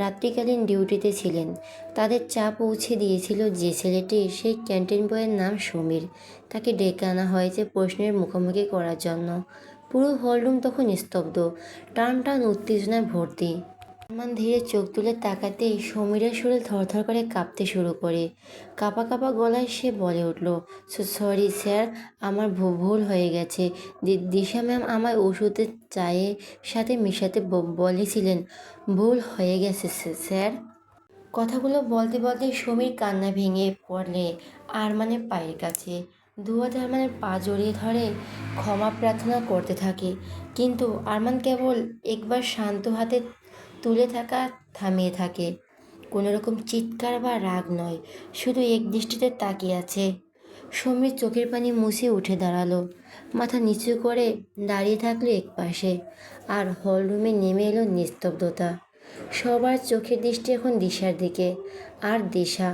রাত্রিকালীন ডিউটিতে ছিলেন, তাদের চাপ পৌঁছে দিয়েছিল যে ছেলেটি সেই ক্যান্টিন বয়ের নাম সমীর, তাকে ডেকে আনা হয়েছে প্রশ্নের মুখোমুখি করার জন্য। পুরো হলরুম তখন স্তব্ধ, টান টান উত্তেজনায় ভর্তি। আরমান ধীরে চোখ তুলে তাকাতেই সমীরের শরীর থরথর করে কাঁপতে শুরু করে। কাঁপা কাঁপা গলায় সে বলে উঠল, সরি স্যার, আমার ভুল হয়ে গেছে। দিশা ম্যাম আমায় ওষুধের চায়ের সাথে মেশাতে বলেছিলেন। ভুল হয়ে গেছে স্যার। কথাগুলো বলতে বলতে সমীর কান্না ভেঙে পড়লে আরমানের পায়ের কাছে। দুহাতে আরমানের পা জড়িয়ে ধরে ক্ষমা প্রার্থনা করতে থাকে, কিন্তু আরমান কেবল একবার শান্ত হাতে তুলে থামিয়ে থাকে। কোনো রকম চিৎকার বা রাগ নয়, শুধু এক দৃষ্টিতে তাকিয়ে আছে। সমীর চোখের পানি মুছে উঠে দাঁড়ালো, মাথা নিচু করে দাঁড়িয়ে থাকলো একপাশে। আর হলরুমে নেমে এলো নিস্তব্ধতা। সবার চোখের দৃষ্টি এখন দিশার দিকে। আর দিশা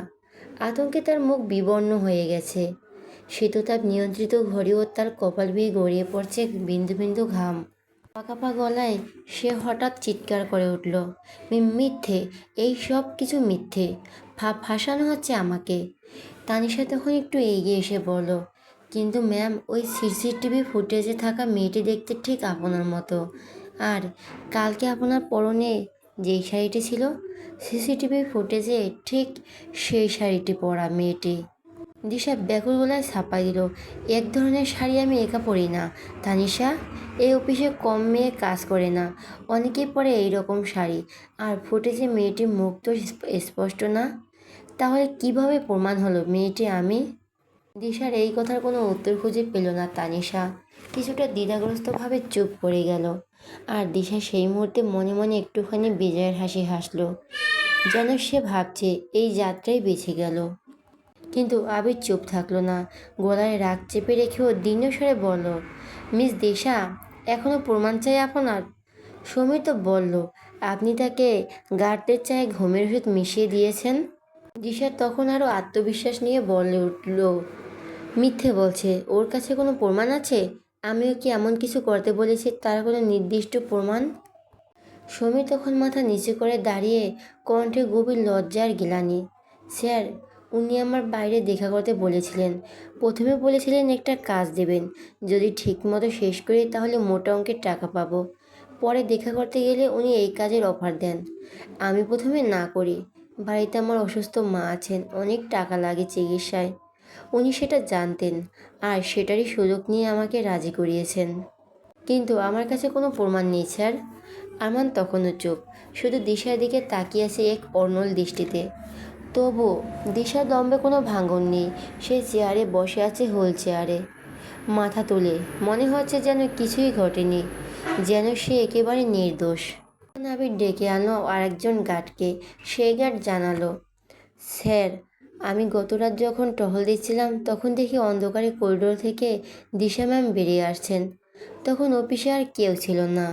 আতঙ্কে তার মুখ বিবর্ণ হয়ে গেছে। শীততাপ নিয়ন্ত্রিত ঘড়িও তার কপাল বেয়ে গড়িয়ে পড়ছে বিন্দু বিন্দু ঘাম। কাঁপা গলায় সে হঠাৎ চিৎকার করে উঠল, মিথ্যে, এই সব কিছু মিথ্যে, ফাঁসানো হচ্ছে আমাকে। তানিশা তখন একটু এগিয়ে এসে বলল, কিন্তু ম্যাম, ওই সিসিটিভি ফুটেজে থাকা মেয়েটি দেখতে ঠিক আপনার মতো। আর কালকে আপনার পরনে যেই শাড়িটি ছিল, সিসিটিভি ফুটেজে ঠিক সেই শাড়িটি পরা মেয়েটি। দিশা ব্যাকুল গলায় ছাপা দিল, এক ধরনের শাড়ি আমি একা পরি না তানিশা। এই অফিসে কম মেয়ে কাজ করে না, অনেকেই পরে এইরকম শাড়ি। আর ফুটেজে মেয়েটির মুখ তো স্পষ্ট না, তাহলে কিভাবে প্রমাণ হলো মেয়েটি আমি? দিশার এই কথার কোনো উত্তর খুঁজে পেল না তানিশা। কিছুটা দ্বিধাগ্রস্তভাবে চুপ করে গেল। আর দিশা সেই মুহূর্তে মনে মনে একটুখানি বিজয়ের হাসি হাসল, যেন সে ভাবছে এই যাত্রাই বেঁচে গেল। কিন্তু আবির চুপ থাকলো না। গলায় রাগ চেপে রেখেও দীর্ঘস্বরে বলল, মিস দিশা, এখনও প্রমাণ চাই আপনার? সমীর তো বলল আপনি তাকে গার্ডদের চায়ে ঘুমের ওষুধ মিশিয়ে দিয়েছেন। দিশা তখন আরও আত্মবিশ্বাস নিয়ে বলে উঠল, মিথ্যে বলছে, ওর কাছে কোনো প্রমাণ আছে? আমিও কি এমন কিছু করতে বলেছি তার কোনো নির্দিষ্ট প্রমাণ? সমীর তখন মাথা নিচু করে দাঁড়িয়ে, কণ্ঠে গভীর লজ্জা আর গ্লানি, স্যার, উনি আমার বাইরে দেখা করতে বলেছিলেন। প্রথমে বলেছিলেন একটা কাজ দেবেন, যদি ঠিকমতো শেষ করি তাহলে মোটা অঙ্কের টাকা পাবো। পরে দেখা করতে গেলে উনি এই কাজের অফার দেন। আমি প্রথমে না করি। বাড়িতে আমার অসুস্থ মা আছেন, অনেক টাকা লাগে চিকিৎসায়। উনি সেটা জানতেন, আর সেটারই সুযোগ নিয়ে আমাকে রাজি করিয়েছেন। কিন্তু আমার কাছে কোনো প্রমাণ নেই স্যার। আরমান তখনও চুপ, শুধু দিশার দিকে তাকিয়ে আছে এক অর্ণল দৃষ্টিতে। তবু দিশার দম্বে কোনো ভাঙন নেই। সে চেয়ারে বসে আছে, হোল চেয়ারে, মাথা তুলে, মনে হচ্ছে যেন কিছুই ঘটেনি, যেন সে একেবারে নির্দোষ। নাবির ডেকে আনলো আরেকজন গার্ডকে। সেই গার্ড জানালো, স্যার, আমি গতরাত যখন টহল দিচ্ছিলাম তখন দেখি অন্ধকারে করিডোর থেকে দিশা ম্যাম বেরিয়ে আসছেন। তখন অফিসে আর কেউ ছিল না।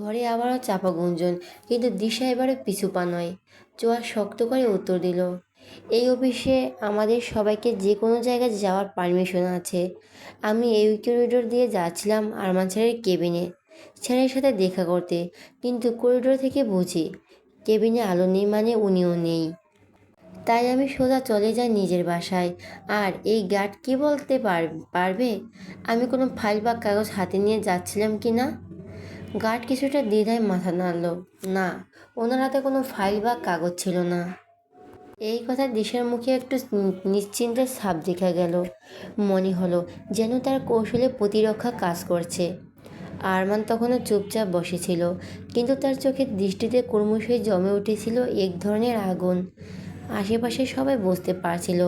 ঘরে আবারও চাপা গুঞ্জন, কিন্তু দিশা এবারে পিছু পা নয়, চোয়ার শক্ত করে উত্তর দিল, এই অফিসে আমাদের সবাইকে যে কোনো জায়গায় যাওয়ার পারমিশন আছে। আমি এই করিডোর দিয়ে যাচ্ছিলাম আরমান স্যারের কেবিনে, স্যারের সাথে দেখা করতে, কিন্তু করিডোর থেকে বুঝি কেবিনে আলো নেই মানে উনিও নেই। তাই আমি সোজা চলে যাই নিজের বাসায়। আর এই গার্ড কি বলতে পারবে আমি কোনো ফাইল বা কাগজ হাতে নিয়ে যাচ্ছিলাম কি না? গার্ড কিছুটা দ্বিধায় মাথা নাড়ল, না, ওনার হাতে কোনো ফাইল বা কাগজ ছিল না। এই কথা দিশার মুখে একটু নিশ্চিন্তের ছাপ দেখা গেল। মনে হলো যেন তার কৌশলে প্রতিরক্ষা কাজ করছে। আরমান তখনও চুপচাপ বসেছিল, কিন্তু তার চোখের দৃষ্টিতে ক্রমশই জমে উঠেছিল এক ধরনের আগুন। আশেপাশে সবাই বুঝতে পারছিল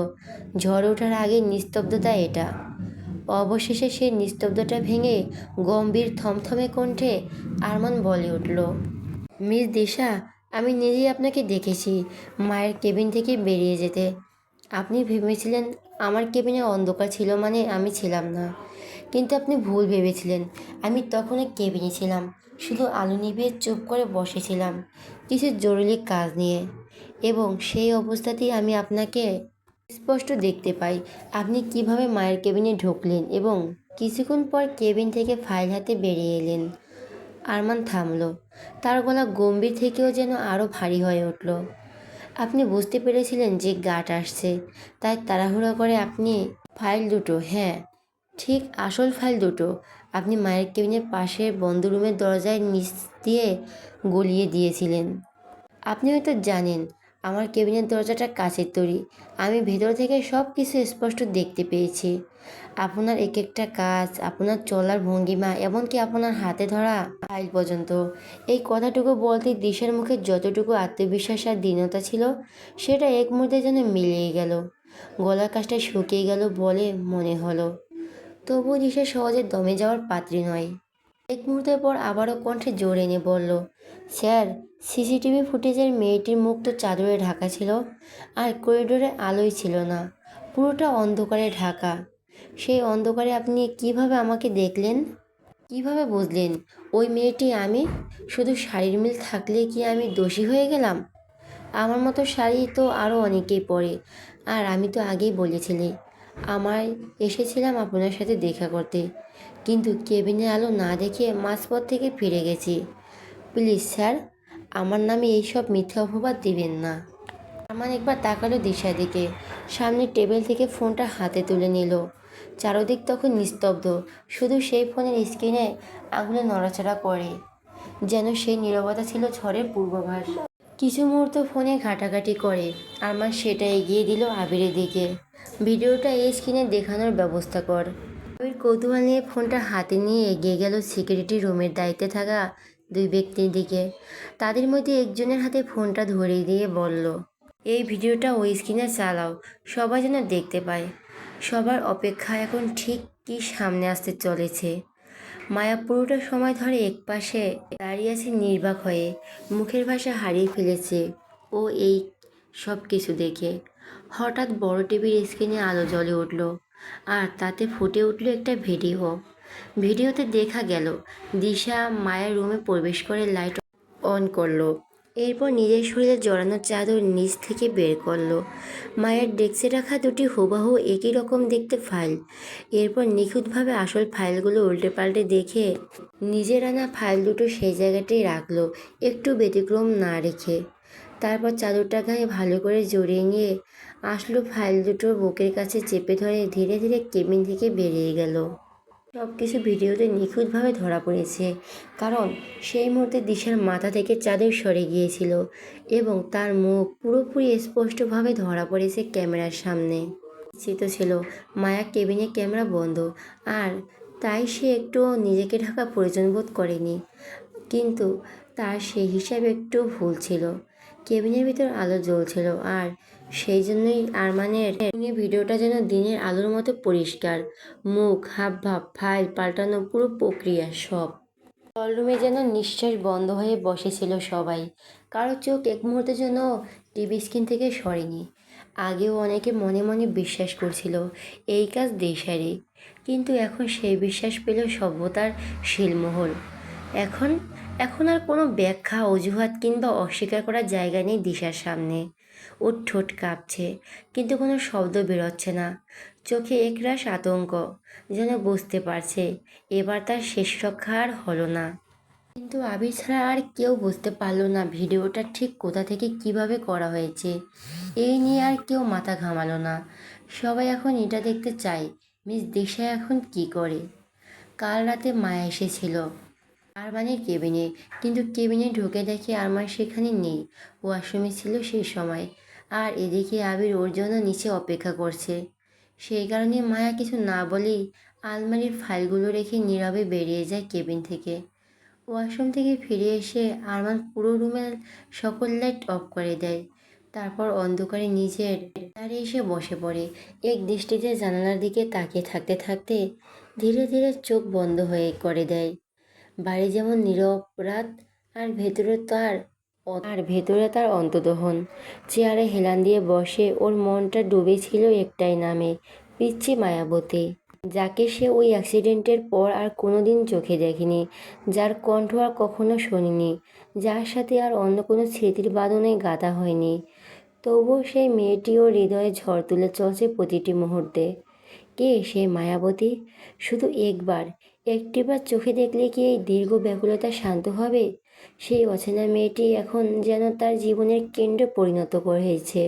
ঝড় ওঠার আগে নিস্তব্ধতা এটা। অবশেষে সেই নিস্তব্ধতা ভেঙে গম্ভীর থমথমে কণ্ঠে আরমান বলে উঠল, মিস দিশা, আমি নিজেই আপনাকে দেখেছি মায়ের কেবিন থেকে বেরিয়ে যেতে। আপনি ভেবেছিলেন আমার কেবিনে অন্ধকার ছিল মানে আমি ছিলাম না, কিন্তু আপনি ভুল ভেবেছিলেন। আমি তখনও কেবিনে ছিলাম, শুধু আলো নিভিয়ে চুপ করে বসেছিলাম কিছু জরুরি কাজ নিয়ে। এবং সেই অবস্থাতেই আমি আপনাকে স্পষ্ট দেখতে পাই আপনি কিভাবে মায়ের কেবিনে ঢুকলেন এবং কিছুক্ষণ পর কেবিন থেকে ফাইল হাতে বেরিয়ে এলেন। আরমান থামল, তার গলা গম্ভীর থেকেও যেন আরও ভারী হয়ে উঠল। আপনি বুঝতে পেরেছিলেন যে গার্ড আসছে, তাই তাড়াহুড়ো করে আপনি ফাইল দুটো, হ্যাঁ ঠিক আসল ফাইল দুটো, আপনি মায়ের কেবিনের পাশের বন্ধ রুমের দরজায় নিচ দিয়ে গলিয়ে দিয়েছিলেন। আপনি হয়তো জানেন আমার কেবিনের দরজাটা কাচের তৈরি। আমি ভেতর থেকে সব কিছু স্পষ্ট দেখতে পেয়েছি, আপনার এক একটা কাজ, আপনার চলার ভঙ্গিমা, এমনকি আপনার হাতে ধরা ফাইল পর্যন্ত। এই কথাটুকু বলতে দিশার মুখে যতটুকু আত্মবিশ্বাস আর দীনতা ছিল সেটা এক মুহূর্তে যেন মিলিয়ে গেল, গলার কাছটা শুকিয়ে গেল বলে মনে হলো। তবুও দিশা সহজে দমে যাওয়ার পাত্রী নয়। এক মুহূর্তের পর আবারও কণ্ঠে জোর এনে বলল, স্যার, সিসিটিভি ফুটেজের মেয়েটির মুখ তো চাদরে ঢাকা ছিল, আর করিডোরে আলোই ছিল না, পুরোটা অন্ধকারে ঢাকা। সেই অন্ধকারে আপনি কিভাবে আমাকে দেখলেন? কিভাবে বুঝলেন ওই মেয়েটি আমি? শুধু শাড়ির মিল থাকলে কি আমি দোষী হয়ে গেলাম? আমার মতো শাড়ি তো আরও অনেকেই পরে। আর আমি তো আগেই বলেছিলি আমায় এসেছিলাম আপনার সাথে দেখা করতে, কিন্তু কেবিনে আলো না দেখে মাঝপথ থেকে ফিরে গেছি। প্লিজ স্যার, আমার নামে এইসব মিথ্যা অপবাদ দিবেন না। আরমান একবার তাকালো দিশার দিকে, সামনের টেবিল থেকে ফোনটা হাতে তুলে নিল। চারদিক তখন নিস্তব্ধ, শুধু সেই ফোনের স্ক্রিনে আঙুলে নড়াচড়া করে, যেন সেই নীরবতা ছিল ঝড়ের পূর্বাভাস। কিছু মুহূর্ত ফোনে ঘাটাঘাটি করে আরমান সেটা এগিয়ে দিল আবিরের দিকে। ভিডিওটা এই স্ক্রিনে দেখানোর ব্যবস্থা কর। আবির কৌতূহল নিয়ে ফোনটা হাতে নিয়ে এগিয়ে গেল সিকিউরিটি রুমের দায়িত্বে থাকা দুই ব্যক্তির দিকে। তাদের মধ্যে একজনের হাতে ফোনটা ধরিয়ে দিয়ে বলল, এই ভিডিওটা ওই স্ক্রিনে চালাও, সবাই যেন দেখতে পায়। সবার অপেক্ষা এখন ঠিক কি সামনে আসতে চলেছে। মায়া পুরোটা সময় ধরে একপাশে দাঁড়িয়ে আছে নির্বাক হয়ে, মুখের ভাষা হারিয়ে ফেলেছে ও এই সব কিছু দেখে। হঠাৎ বড় টিভির স্ক্রিনে আলো জ্বলে উঠল, আর তাতে ফুটে উঠল একটা ভিডিও। ভিডিওতে দেখা গেল দিশা মায়ের রুমে প্রবেশ করে লাইট অন করলো। এরপর নিজের শরীরে জড়ানো চাদর নিচ থেকে বের করলো। মায়ের ডেস্কে রাখা দুটি হুবহু একই রকম দেখতে ফাইল। এরপর নিখুঁতভাবে আসল ফাইলগুলো উল্টে পাল্টে দেখে নিজের আনা ফাইল দুটো সেই জায়গাতেই রাখলো, একটু ব্যতিক্রম না রেখে। তারপর চাদরটা গায়ে ভালো করে জড়িয়ে নিয়ে আসলো ফাইল দুটো বুকের কাছে চেপে ধরে ধীরে ধীরে কেবিন থেকে বেরিয়ে গেল। সব কিছু ভিডিওতে নিখুঁতভাবে ধরা পড়েছে, কারণ সেই মুহূর্তে দিশার মাথা থেকে চাদর সরে গিয়েছিল এবং তার মুখ পুরোপুরি স্পষ্টভাবে ধরা পড়েছে ক্যামেরার সামনে। নিশ্চিত ছিল মায়া কেবিনে ক্যামেরা বন্ধ, আর তাই সে একটুও নিজেকে ঢাকা প্রয়োজন বোধ করেনি। কিন্তু তার সেই হিসাব একটু ভুল ছিল। কেবিনের ভিতর আলো জ্বলছিল, আর সেই জন্যই আরমানের ভিডিওটা যেন দিনের আলোর মতো পরিষ্কার। মুখ, হাবভাব, ফাইল পাল্টানো, পুরো প্রক্রিয়া সব। হলরুমে যেন নিঃশ্বাস বন্ধ হয়ে বসেছিল সবাই। কারো চোখ এক মুহূর্তের জন্য টিভি স্ক্রিন থেকে সরেনি। আগেও অনেকে মনে মনে বিশ্বাস করছিল এই কাজ দেশারই, কিন্তু এখন সেই বিশ্বাস পেল সভ্যতার শিলমোহর। এখন এখন আর কোনো ব্যাখ্যা, অজুহাত কিংবা অস্বীকার করার জায়গা নেই দিশার সামনে। ওর ঠোঁট কাঁপছে, কিন্তু কোনো শব্দ বেরোচ্ছে না। চোখে একরাশ আতঙ্ক, যেন বুঝতে পারছে এবার তার শেষ রক্ষা আর হলো না। কিন্তু আবির ছাড়া আর কেউ বুঝতে পারলো না ভিডিওটা ঠিক কোথা থেকে কিভাবে করা হয়েছে। এই নিয়ে আর কেউ মাথা ঘামালো না। সবাই এখন এটা দেখতে চায় মিস দিশা এখন কি করে। কাল রাতে মায়া এসেছিল আরমানের কেবিনে, কিন্তু কেবিনে ঢুকে দেখে আরমান সেখানে নেই। ওয়াশরুমে ছিল সেই সময়। আর এদিকে আবির ওর জন্য নিচে অপেক্ষা করছে। সেই কারণে মায়া কিছু না বলেই আলমারির ফাইলগুলো রেখে নীরবে বেরিয়ে যায় কেবিন থেকে। ওয়াশরুম থেকে ফিরে এসে আরমান পুরো রুমের সকল লাইট অফ করে দেয়। তারপর অন্ধকারে নিজের দাঁড়িয়ে এসে বসে পড়ে। এক দৃষ্টিতে জানালার দিকে তাকিয়ে থাকতে থাকতে ধীরে ধীরে চোখ বন্ধ হয়ে করে দেয়। বাড়ি যেমন নীরব রাত, আর ভেতরে তার অন্তর্দহন। চেয়ারে হেলান দিয়ে বসে ওর মনটা ডুবে ছিল একটাই নামে, পিচ্চি মায়াবতী, যাকে সে ওই অ্যাক্সিডেন্টের পর আর কোনোদিন চোখে দেখেনি, যার কণ্ঠ আর কখনো শোনেনি, যার সাথে আর অন্য কোনো স্মৃতির বাঁধনে গাঁথা হয়নি। তবুও সেই মেয়েটি ওর হৃদয়ে ঝড় তুলে চলছে প্রতিটি মুহূর্তে। কে সেই মায়াবতী? শুধু একটিবার চোখে দেখলে কি এই দীর্ঘ ব্যাকুলতা শান্ত হবে? সেই অচেনা মেয়েটি এখন যেন তার জীবনের কেন্দ্রে পরিণত হয়েছে।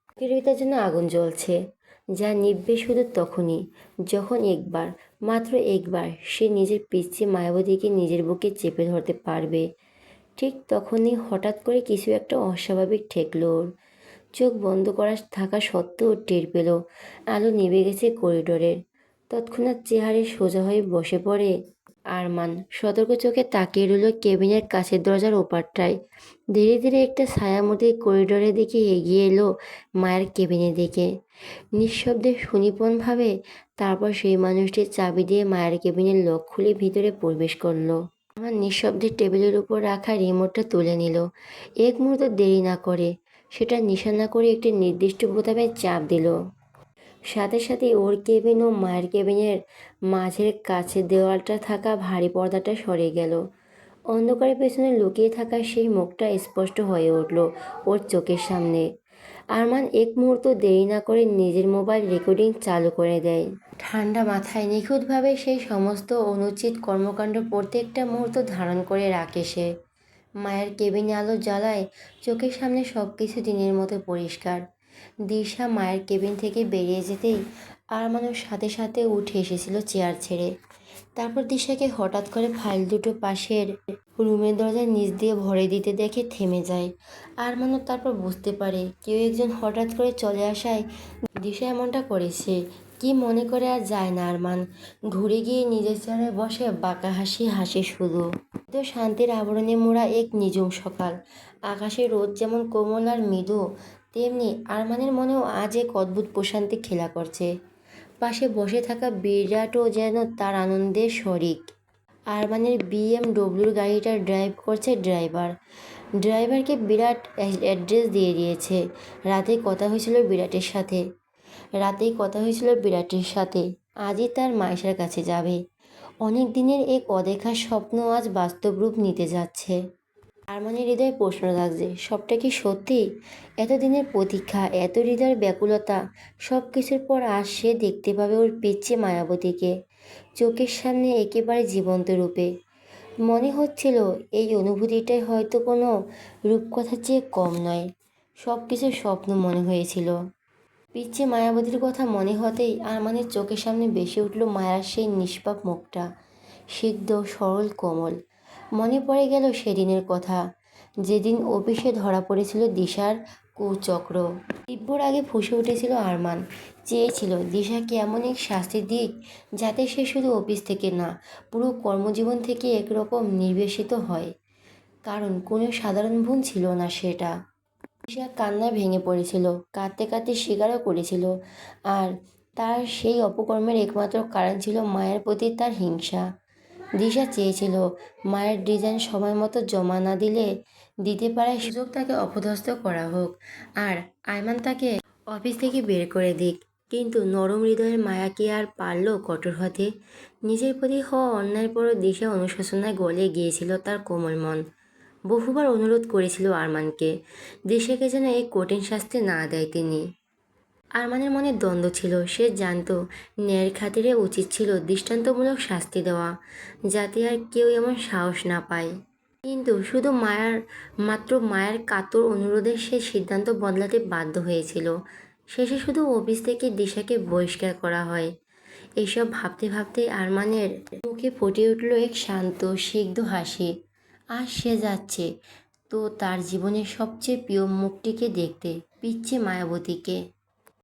বুকের ভিতর যেন আগুন জ্বলছে, যা নিভবে শুধু তখনই যখন একবার, মাত্র একবার সে নিজের পিচ্চি মায়াবতীকে নিজের বুকে চেপে ধরতে পারবে। ঠিক তখনই হঠাৎ করে কিছু একটা অস্বাভাবিক ঠেকল ওর। চোখ বন্ধ করা থাকা সত্ত্বেও টের পেল আলো নিভে গেছে করিডোরের। তৎক্ষণাৎ চেহারে সোজা হয়ে বসে পড়ে আরমান। সতর্ক চোখে তাকিয়ে রইল কেবিনের কাছের দরজার ওপারটায়। ধীরে ধীরে একটা ছায়ামূর্তি করিডোরের দিকে এগিয়ে এলো মায়ের কেবিনের দিকে, নিঃশব্দে সুনিপুণভাবে। তারপর সেই মানুষটির চাবি দিয়ে মায়ের কেবিনের লক খুলে ভিতরে প্রবেশ করলো। আমার নিঃশব্দে টেবিলের উপর রাখা রিমোটটা তুলে নিল। এক মুহূর্ত দেরি না করে সেটা নিশানা করে একটি নির্দিষ্ট বোতামে চাপ দিল। সাথে সাথে ওর কেবিন ও মায়ের কেবিনের মাঝের কাছে দেওয়ালটা থাকা ভারী পর্দাটা সরে গেল। অন্ধকারের পেছনে লুকিয়ে থাকা সেই মুখটা স্পষ্ট হয়ে উঠল ওর চোখের সামনে। আরমান এক মুহূর্ত দেরি না করে নিজের মোবাইল রেকর্ডিং চালু করে দেয়। ঠান্ডা মাথায় নিখুঁতভাবে সেই সমস্ত অনুচিত কর্মকাণ্ড প্রত্যেকটা মুহূর্ত ধারণ করে রাখে সে। মায়ের কেবিনে আলো জ্বালায়, চোখের সামনে সব কিছু দিনের মতো পরিষ্কার। দিশা মায়ের কেবিন থেকে বেরিয়ে যেতেই আরমানের সাথে সাথে উঠে এসেছিল চেয়ার ছেড়ে। তারপর দিশাকে হঠাৎ করে ফাইল দুটো পাশের রুমের দরজার নিচ দিয়ে ভরে দিতে দেখে থেমে যায়। আরমানও তারপর বুঝতে পারে কেউ একজন হঠাৎ করে চলে আসায় দিশা এমনটা করেছে। কি মনে করে আর যায় না আরমান। ঘুরে গিয়ে নিজের চেয়ারে বসে বাঁকা হাসি হাসে শুধু। তো শান্তির আবরণে মোড়া এক নিঝুম সকাল। আকাশে রোদ যেমন কোমল আর মৃদু, তেমনি আরমানের মনেও আজ এক অদ্ভুত প্রশান্তি খেলা করছে। পাশে বসে থাকা বিরাটও যেন তার আনন্দের শরিক। আরমানের বিএমডব্লিউর গাড়িটা ড্রাইভ করছে ড্রাইভার। ড্রাইভারকে বিরাট অ্যাড্রেস দিয়ে দিয়েছে। রাতেই কথা হয়েছিল বিরাটের সাথে। আজই তার মায়েশার কাছে যাবে। অনেক দিনের এক অদেখা স্বপ্ন আজ বাস্তব রূপ নিতে যাচ্ছে। আরমানের হৃদয়ে প্রশ্ন জাগছে, সবটা কি সত্যি? এতদিনের প্রতীক্ষা, এত হৃদয়ের ব্যাকুলতা, সব কিছুর পর আজ সে দেখতে পাবে ওর পিচ্চি মায়াবতীকে চোখের সামনে একেবারে জীবন্ত রূপে। মনে হচ্ছিল এই অনুভূতিটাই হয়তো কোনো রূপকথার চেয়ে কম নয়। সব কিছু স্বপ্ন মনে হয়েছিল। পিচ্চি মায়াবতীর কথা মনে হতেই আরমানের চোখের সামনে ভেসে উঠল মায়ার সেই নিষ্পাপ মুখটা, সিদ্ধ সরল কোমল। মনে পড়ে গেল সেদিনের কথা, যেদিন অফিসে ধরা পড়েছিল দিশার কুচক্র। দিব্যর আগে ফুঁসে উঠেছিল আরমান। চেয়েছিল দিশাকে এমন এক শাস্তি দিক যাতে সে শুধু অফিস থেকে না, পুরো কর্মজীবন থেকে একরকম নির্বাসিত হয়। কারণ কোনো সাধারণ ভুল ছিল না সেটা। দিশা কান্নায় ভেঙে পড়েছিল, কাঁদতে কাঁদতে স্বীকারও করেছিল। আর তার সেই অপকর্মের একমাত্র কারণ ছিল মায়ের প্রতি তার হিংসা। দিশা চেয়েছিল মায়ের ডিজাইন সময় মতো জমা না দিতে পারার সুযোগ তাকে অপদস্থ করা হোক, আর আয়মান তাকে অফিস থেকে বের করে দিক। কিন্তু নরম হৃদয়ের মায়া কি আর পারল কঠোর হতে? নিজের প্রতি হওয়া অন্যায়ের পরও দিশা অনুশোচনায় গলে গিয়েছিল তার কোমল মন। বহুবার অনুরোধ করেছিল আরমানকে, দিশাকে যেন এই কঠিন শাস্তি না দেয় তিনি। আরমানের মনে দ্বন্দ্ব ছিল। সে জানত ন্যায়ের খাতিরে উচিত ছিল দৃষ্টান্তমূলক শাস্তি দেওয়া, যাতে আর কেউ এমন সাহস না পায়। কিন্তু শুধু মায়ের কাতর অনুরোধে সে সিদ্ধান্ত বদলাতে বাধ্য হয়েছিল। শেষে শুধু অফিস থেকে দিশাকে বহিষ্কার করা হয়। এসব ভাবতে ভাবতে আরমানের মুখে ফুটে উঠল এক শান্ত স্নিগ্ধ হাসি। আর সে যাচ্ছে তো তার জীবনের সবচেয়ে প্রিয় মুখটিকে দেখতে, পিচ্চি মায়াবতীকে।